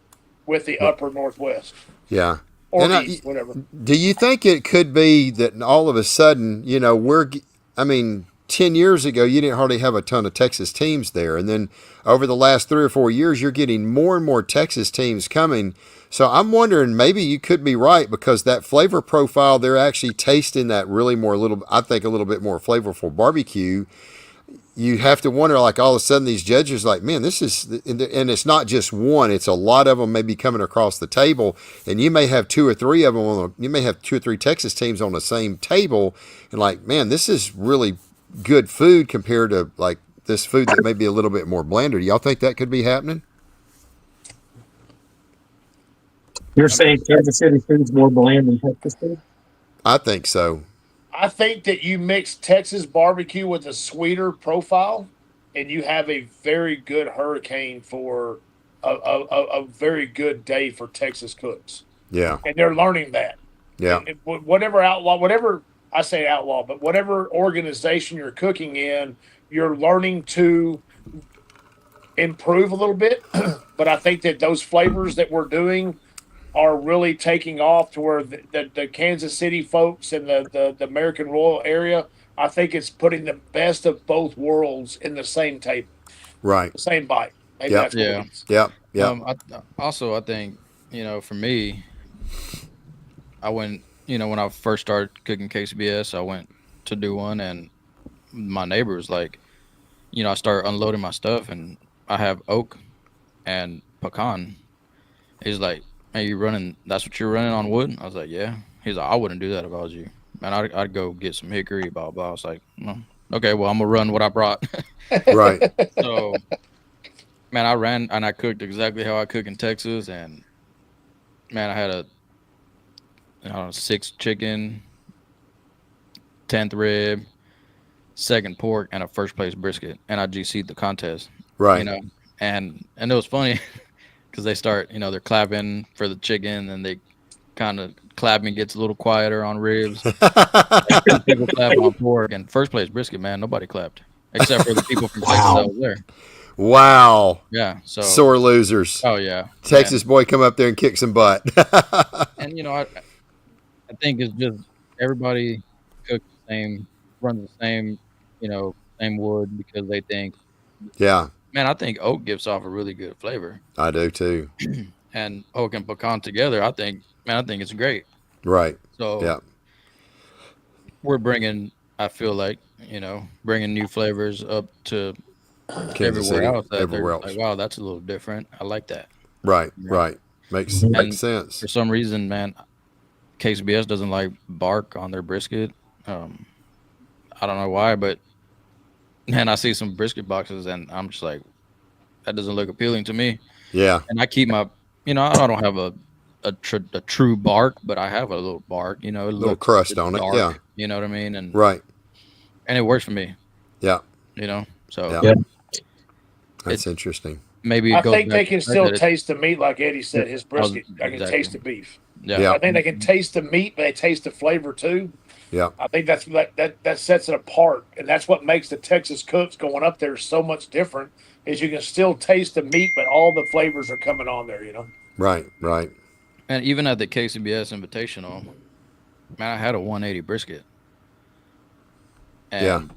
with the upper Northwest. Yeah. Or east, whatever. Do you think it could be that all of a sudden, 10 years ago, you didn't hardly have a ton of Texas teams there. And then over the last 3 or 4 years, you're getting more and more Texas teams coming. So I'm wondering, maybe you could be right because that flavor profile, they're actually tasting that really I think a little bit more flavorful barbecue. You have to wonder, like, all of a sudden these judges are like, man, this is, and it's not just one, it's a lot of them maybe coming across the table, and you may have 2 or 3 of them, you may have 2 or 3 Texas teams on the same table, and like, man, this is really good food compared to, like, this food that may be a little bit more blander. Do y'all think that could be happening? You're saying Kansas City food's more bland than Texas food? I think so. I think that you mix Texas barbecue with a sweeter profile, and you have a very good hurricane for a very good day for Texas cooks. Yeah. And they're learning that. Yeah. And whatever I say outlaw, but whatever organization you're cooking in, you're learning to improve a little bit. But I think that those flavors that we're doing are really taking off to where the Kansas City folks and the American Royal area, I think it's putting the best of both worlds in the same table. Right. The same bite. Maybe Yep. that's what it is. Yeah. I think, for me, I went, when I first started cooking KCBS, I went to do one, and my neighbor was like, you know, I started unloading my stuff, and I have oak and pecan. He's like, "Hey, you running? That's what you're running on wood?" I was like, "Yeah." He's like, "I wouldn't do that if I was you, man. I'd go get some hickory, blah blah." I was like, "Okay, well, I'm gonna run what I brought." Right. So, man, I ran and I cooked exactly how I cook in Texas, and man, I had a 6 chicken, 10th rib, second pork, and a first place brisket, and I GC'd the contest. Right. You know, and it was funny because they start, you know, they're clapping for the chicken, and they kind of clapping gets a little quieter on ribs. People clap on pork, and first place brisket, man, nobody clapped except for the people from Texas that was there. Wow. Yeah. So sore losers. Oh yeah. Texas boy come up there and kick some butt. And you know, I think it's just everybody cooks the same, runs the same, you know, same wood because they think. Yeah. Man, I think oak gives off a really good flavor. I do too. And oak and pecan together, I think it's great. Right. So yeah, we're bringing, I feel like, you know, bringing new flavors up to Kansas City, else. everywhere else. Like, wow, that's a little different. I like that. Right. Right. Makes sense. For some reason, man, KCBS doesn't like bark on their brisket. I don't know why, but man, I see some brisket boxes and I'm just like, that doesn't look appealing to me. Yeah. And I keep my, you know, I don't have a true bark, but I have a little bark, you know, a little crust on dark, it. Yeah. You know what I mean? And right. And it works for me. Yeah. You know, so yeah. That's interesting. Maybe I think they can still taste the meat, like Eddie said. His brisket, I can exactly. taste the beef. Yeah. I think they can taste the meat, but they taste the flavor too. Yeah. I think that sets it apart, and that's what makes the Texas cooks going up there so much different. Is you can still taste the meat, but all the flavors are coming on there. You know. Right. Right. And even at the KCBS Invitational, man, I had a 180 brisket. And,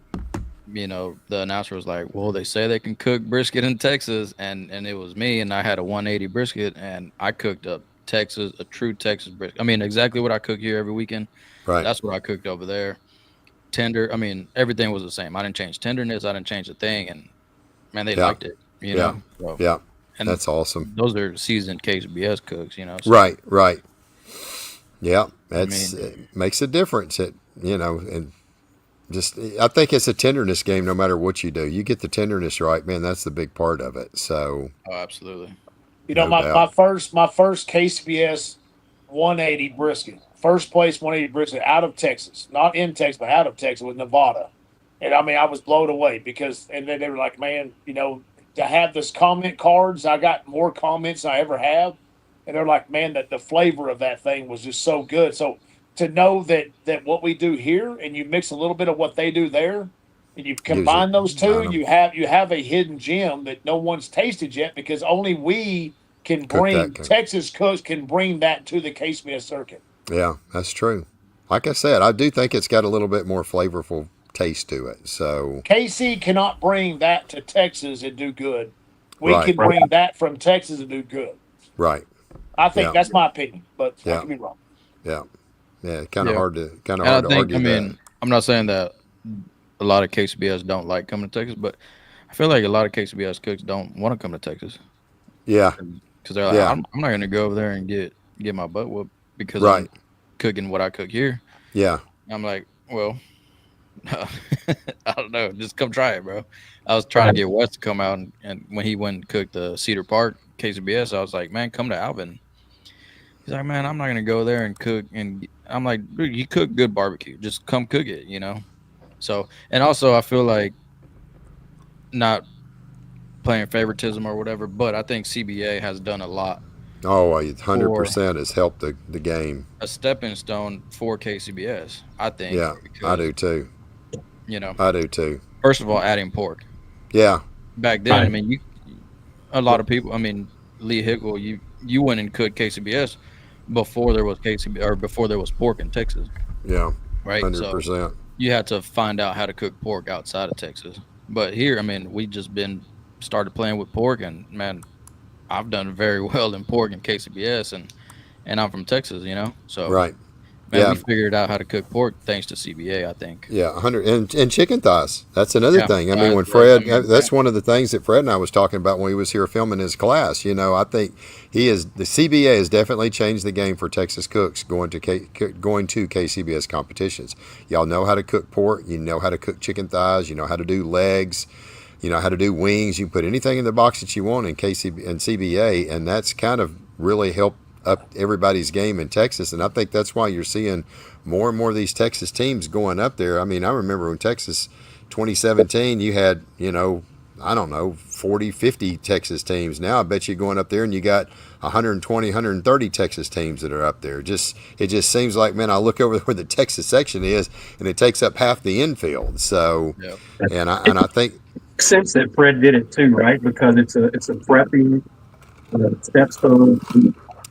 you know, the announcer was like, well, they say they can cook brisket in Texas. And it was me, and I had a 180 brisket, and I cooked up a true Texas brisket. I mean, exactly what I cook here every weekend. Right. That's what I cooked over there. Tender. I mean, everything was the same. I didn't change tenderness. I didn't change a thing. And, man, they liked it, you know? So, yeah. And that's awesome. Those are seasoned KCBS cooks, you know? So, right. Right. Yeah. It makes a difference. You know, and just, I think it's a tenderness game no matter what you do. You get the tenderness right, man, that's the big part of it. So. Oh, absolutely. You know, my first KCBS 180 brisket, first place 180 brisket out of Texas, not in Texas, but out of Texas with Nevada. And I mean, I was blown away because, and then they were like, man, you know, to have this comment cards, I got more comments than I ever have. And they're like, man, that the flavor of that thing was just so good. So to know that what we do here and you mix a little bit of what they do there and you combine those two, you have a hidden gem that no one's tasted yet because only we can bring, Texas cooks can bring that to the KCBS circuit. Yeah, that's true. Like I said, I do think it's got a little bit more flavorful taste to it. So KC cannot bring that to Texas and do good. We can bring that from Texas and do good. Right. I think that's my opinion, but I could be wrong. Yeah. Yeah, kind of hard to argue. I mean, I'm not saying that a lot of KCBS don't like coming to Texas, but I feel like a lot of KCBS cooks don't want to come to Texas. Yeah. Because they're like, I'm not going to go over there and get my butt whooped because I'm cooking what I cook here. Yeah. I'm like, well, I don't know. Just come try it, bro. I was trying to get Wes to come out, and when he went and cooked the Cedar Park KCBS, I was like, man, come to Alvin. He's like, man, I'm not going to go there and cook. And I'm like, dude, you cook good barbecue. Just come cook it, you know? So, and also I feel like not playing favoritism or whatever, but I think CBA has done a lot. Oh, 100% has helped the game. A stepping stone for KCBS, I think. Yeah, because, I do too. You know, I do too. First of all, adding pork. Yeah. Back then, I mean, a lot of people. I mean, Lee Hickle, you went and cooked KCBS before there was KCBS or before there was pork in Texas. Yeah. Right. 100%. So you had to find out how to cook pork outside of Texas. But here, I mean, we just started playing with pork, and man, I've done very well in pork and KCBS, and I'm from Texas, you know. So Man, we figured out how to cook pork thanks to CBA, I think. Yeah, 100 and chicken thighs. That's another thing. I mean, when Fred, that's one of the things that Fred and I was talking about when he was here filming his class. You know, I think the CBA has definitely changed the game for Texas cooks going to KCBS competitions. Y'all know how to cook pork. You know how to cook chicken thighs. You know how to do legs. You know how to do wings. You can put anything in the box that you want in CBA, and that's kind of really helped up everybody's game in Texas. And I think that's why you're seeing more and more of these Texas teams going up there. I mean, I remember when Texas 2017, you had, you know, I don't know, 40, 50 Texas teams. Now I bet you going up there and you got 120, 130 Texas teams that are up there. It just seems like, man, I look over where the Texas section is and it takes up half the infield. So, and I think sense that Fred did it too, right? Because it's a prepping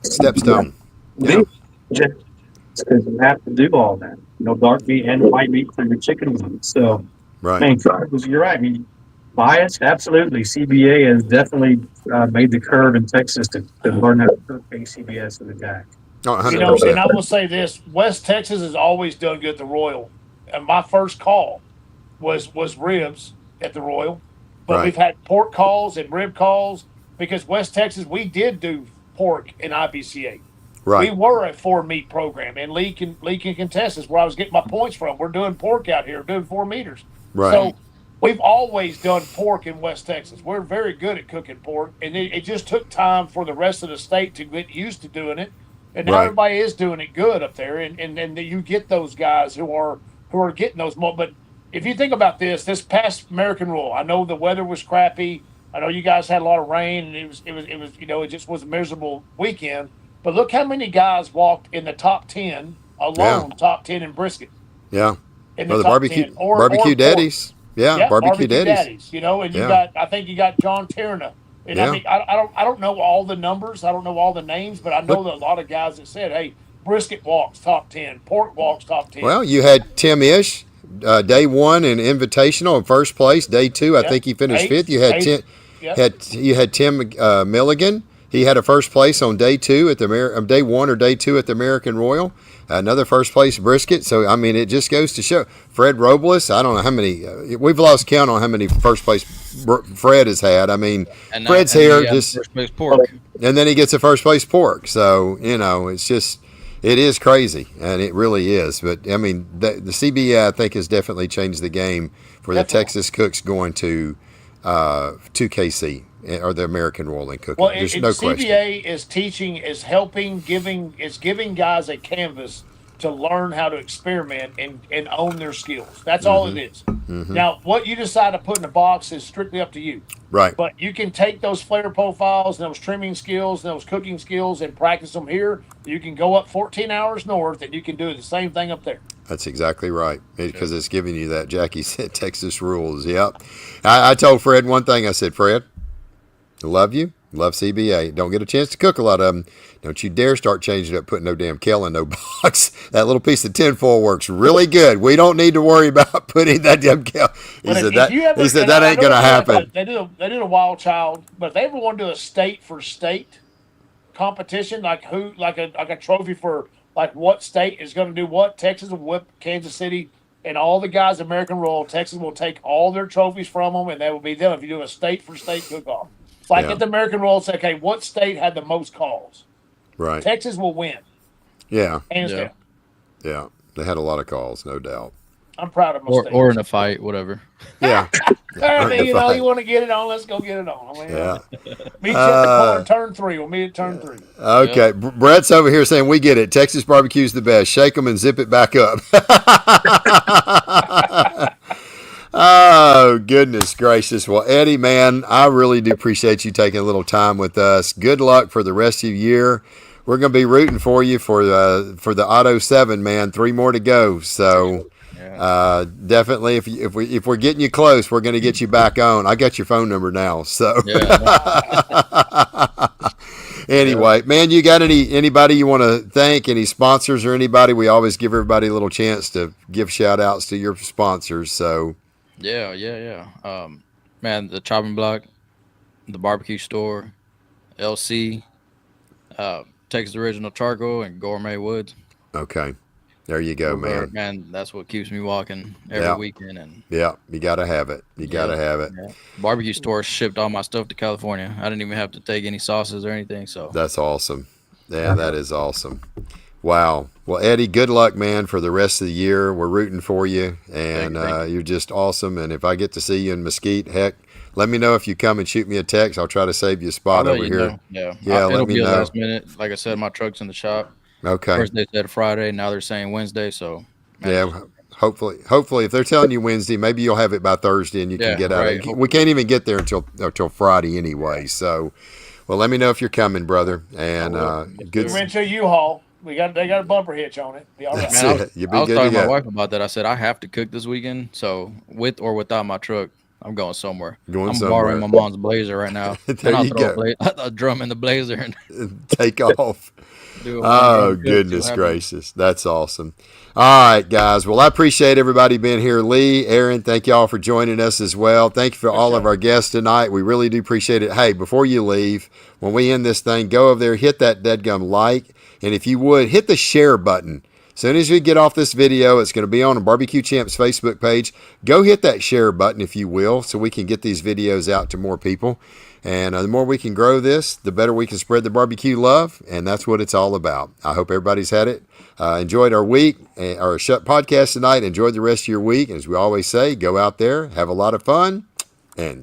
stepstone. Yeah. Because you have to do all that. You know, dark meat and white meat for your chicken wings. So, right. Man, you're right. I mean, biased, absolutely. CBA has definitely made the curve in Texas to learn how to cook KCBS in the DAC. Oh, you know, and I will say this: West Texas has always done good at the Royal. And my first call was ribs at the Royal, but we've had pork calls and rib calls because West Texas we did do pork in IBCA. Right. We were a 4-meat program, and Lee can contest this where I was getting my points from. We're doing pork out here, doing 4 meters. Right. So we've always done pork in West Texas. We're very good at cooking pork, and it just took time for the rest of the state to get used to doing it. And now everybody is doing it good up there, and you get those guys who are getting those. But if you think about this past American Rule, I know the weather was crappy. I know you guys had a lot of rain, and it was you know, it just was a miserable weekend. But look how many guys walked in the top 10 alone, top 10 in brisket. Yeah. In the top barbecue 10. Barbecue daddies. Yeah, barbecue daddies. You know, and I think you got John Tierna. And I mean, I don't know all the numbers, I don't know all the names, but I know that a lot of guys that said, hey, brisket walks top 10, pork walks top 10. Well, you had Tim Ish, day 1 in Invitational in first place. Day 2, I think he finished 5th. You had you had Tim Milligan. He had a first place on day 2 at the day 1 or day 2 at the American Royal. Another first place brisket. So I mean, it just goes to show. Fred Robles, I don't know how many. We've lost count on how many first place Fred has had. I mean, Fred's here just first place pork, and then he gets a first place pork. So you know, it is crazy, and it really is. But I mean, the CBA I think has definitely changed the game for the Texas cooks going to KC. Or the American Royal in cooking. Well, there's no question. CBA is teaching, is helping, giving guys a canvas to learn how to experiment and own their skills. That's all it is. Mm-hmm. Now, what you decide to put in the box is strictly up to you. Right. But you can take those flavor profiles and those trimming skills and those cooking skills and practice them here. You can go up 14 hours north and you can do the same thing up there. That's exactly right, because it's giving you that. Jackie said Texas rules. Yep. I told Fred one thing. I said, Fred, I love you. Love CBA. Don't get a chance to cook a lot of them. Don't you dare start changing up, putting no damn kale in no box. That little piece of tinfoil works really good. We don't need to worry about putting that damn kale. He said that ain't going to happen. They did a wild child, but if they ever want to do a state for state competition, like a trophy for like what state is going to do what, Texas will whip Kansas City, and all the guys American Royal, Texas will take all their trophies from them, and that will be them if you do a state for state cook-off. Like at the American Royal, say, okay, what state had the most calls? Right. Texas will win. Yeah. Hands down. Yeah. They had a lot of calls, no doubt. I'm proud of my state. Or in a fight, whatever. Yeah. I mean, you want to get it on, let's go get it on. I mean, meet you at the corner, turn 3. We'll meet at turn 3. Okay. Yeah. Brett's over here saying, we get it. Texas barbecue's the best. Shake them and zip it back up. Oh, goodness gracious. Well, Eddy, man, I really do appreciate you taking a little time with us. Good luck for the rest of the year. We're going to be rooting for you for the Auto 7, man. 3 more to go. So definitely, if we're getting you close, we're going to get you back on. I got your phone number now. So anyway, man, you got anybody you want to thank? Any sponsors or anybody? We always give everybody a little chance to give shout outs to your sponsors. So. Yeah. Man, the chopping block, the barbecue store, LC, Texas Original Charcoal, and Gourmet Woods. Okay. There you go, man. Man, that's what keeps me walking every weekend. And yeah, you got to have it. You got to have it. Yeah. Barbecue store shipped all my stuff to California. I didn't even have to take any sauces or anything. So that's awesome. Yeah, that is awesome. Wow. Well, Eddy, good luck, man, for the rest of the year. We're rooting for you, and you're just awesome. And if I get to see you in Mesquite, heck, let me know if you come and shoot me a text. I'll try to save you a spot over here. Yeah, let me know. Last minute. Like I said, my truck's in the shop. Okay. First they said Friday. Now they're saying Wednesday. So hopefully, if they're telling you Wednesday, maybe you'll have it by Thursday, and you can get out. Right. We can't even get there until Friday anyway. So, well, let me know if you're coming, brother. And good. We went to U-Haul. They got a bumper hitch on it. Be all right. That's it. I was talking to my wife about that. I said I have to cook this weekend. So with or without my truck, I'm going somewhere. I'm borrowing my mom's Blazer right now. There you go. A drum in the Blazer and take off. Oh, goodness gracious. That's awesome. All right, guys. Well, I appreciate everybody being here. Lee, Aaron, thank you all for joining us as well. Thank you for all of our guests tonight. We really do appreciate it. Hey, before you leave, when we end this thing, go over there, hit that deadgum like, and if you would, hit the share button. As soon as we get off this video, it's going to be on the Barbecue Champs Facebook page. Go hit that share button, if you will, so we can get these videos out to more people. And the more we can grow this, the better we can spread the barbecue love, and that's what it's all about. I hope everybody's had it. Enjoyed our week, our podcast tonight. Enjoyed the rest of your week. And as we always say, go out there, have a lot of fun, and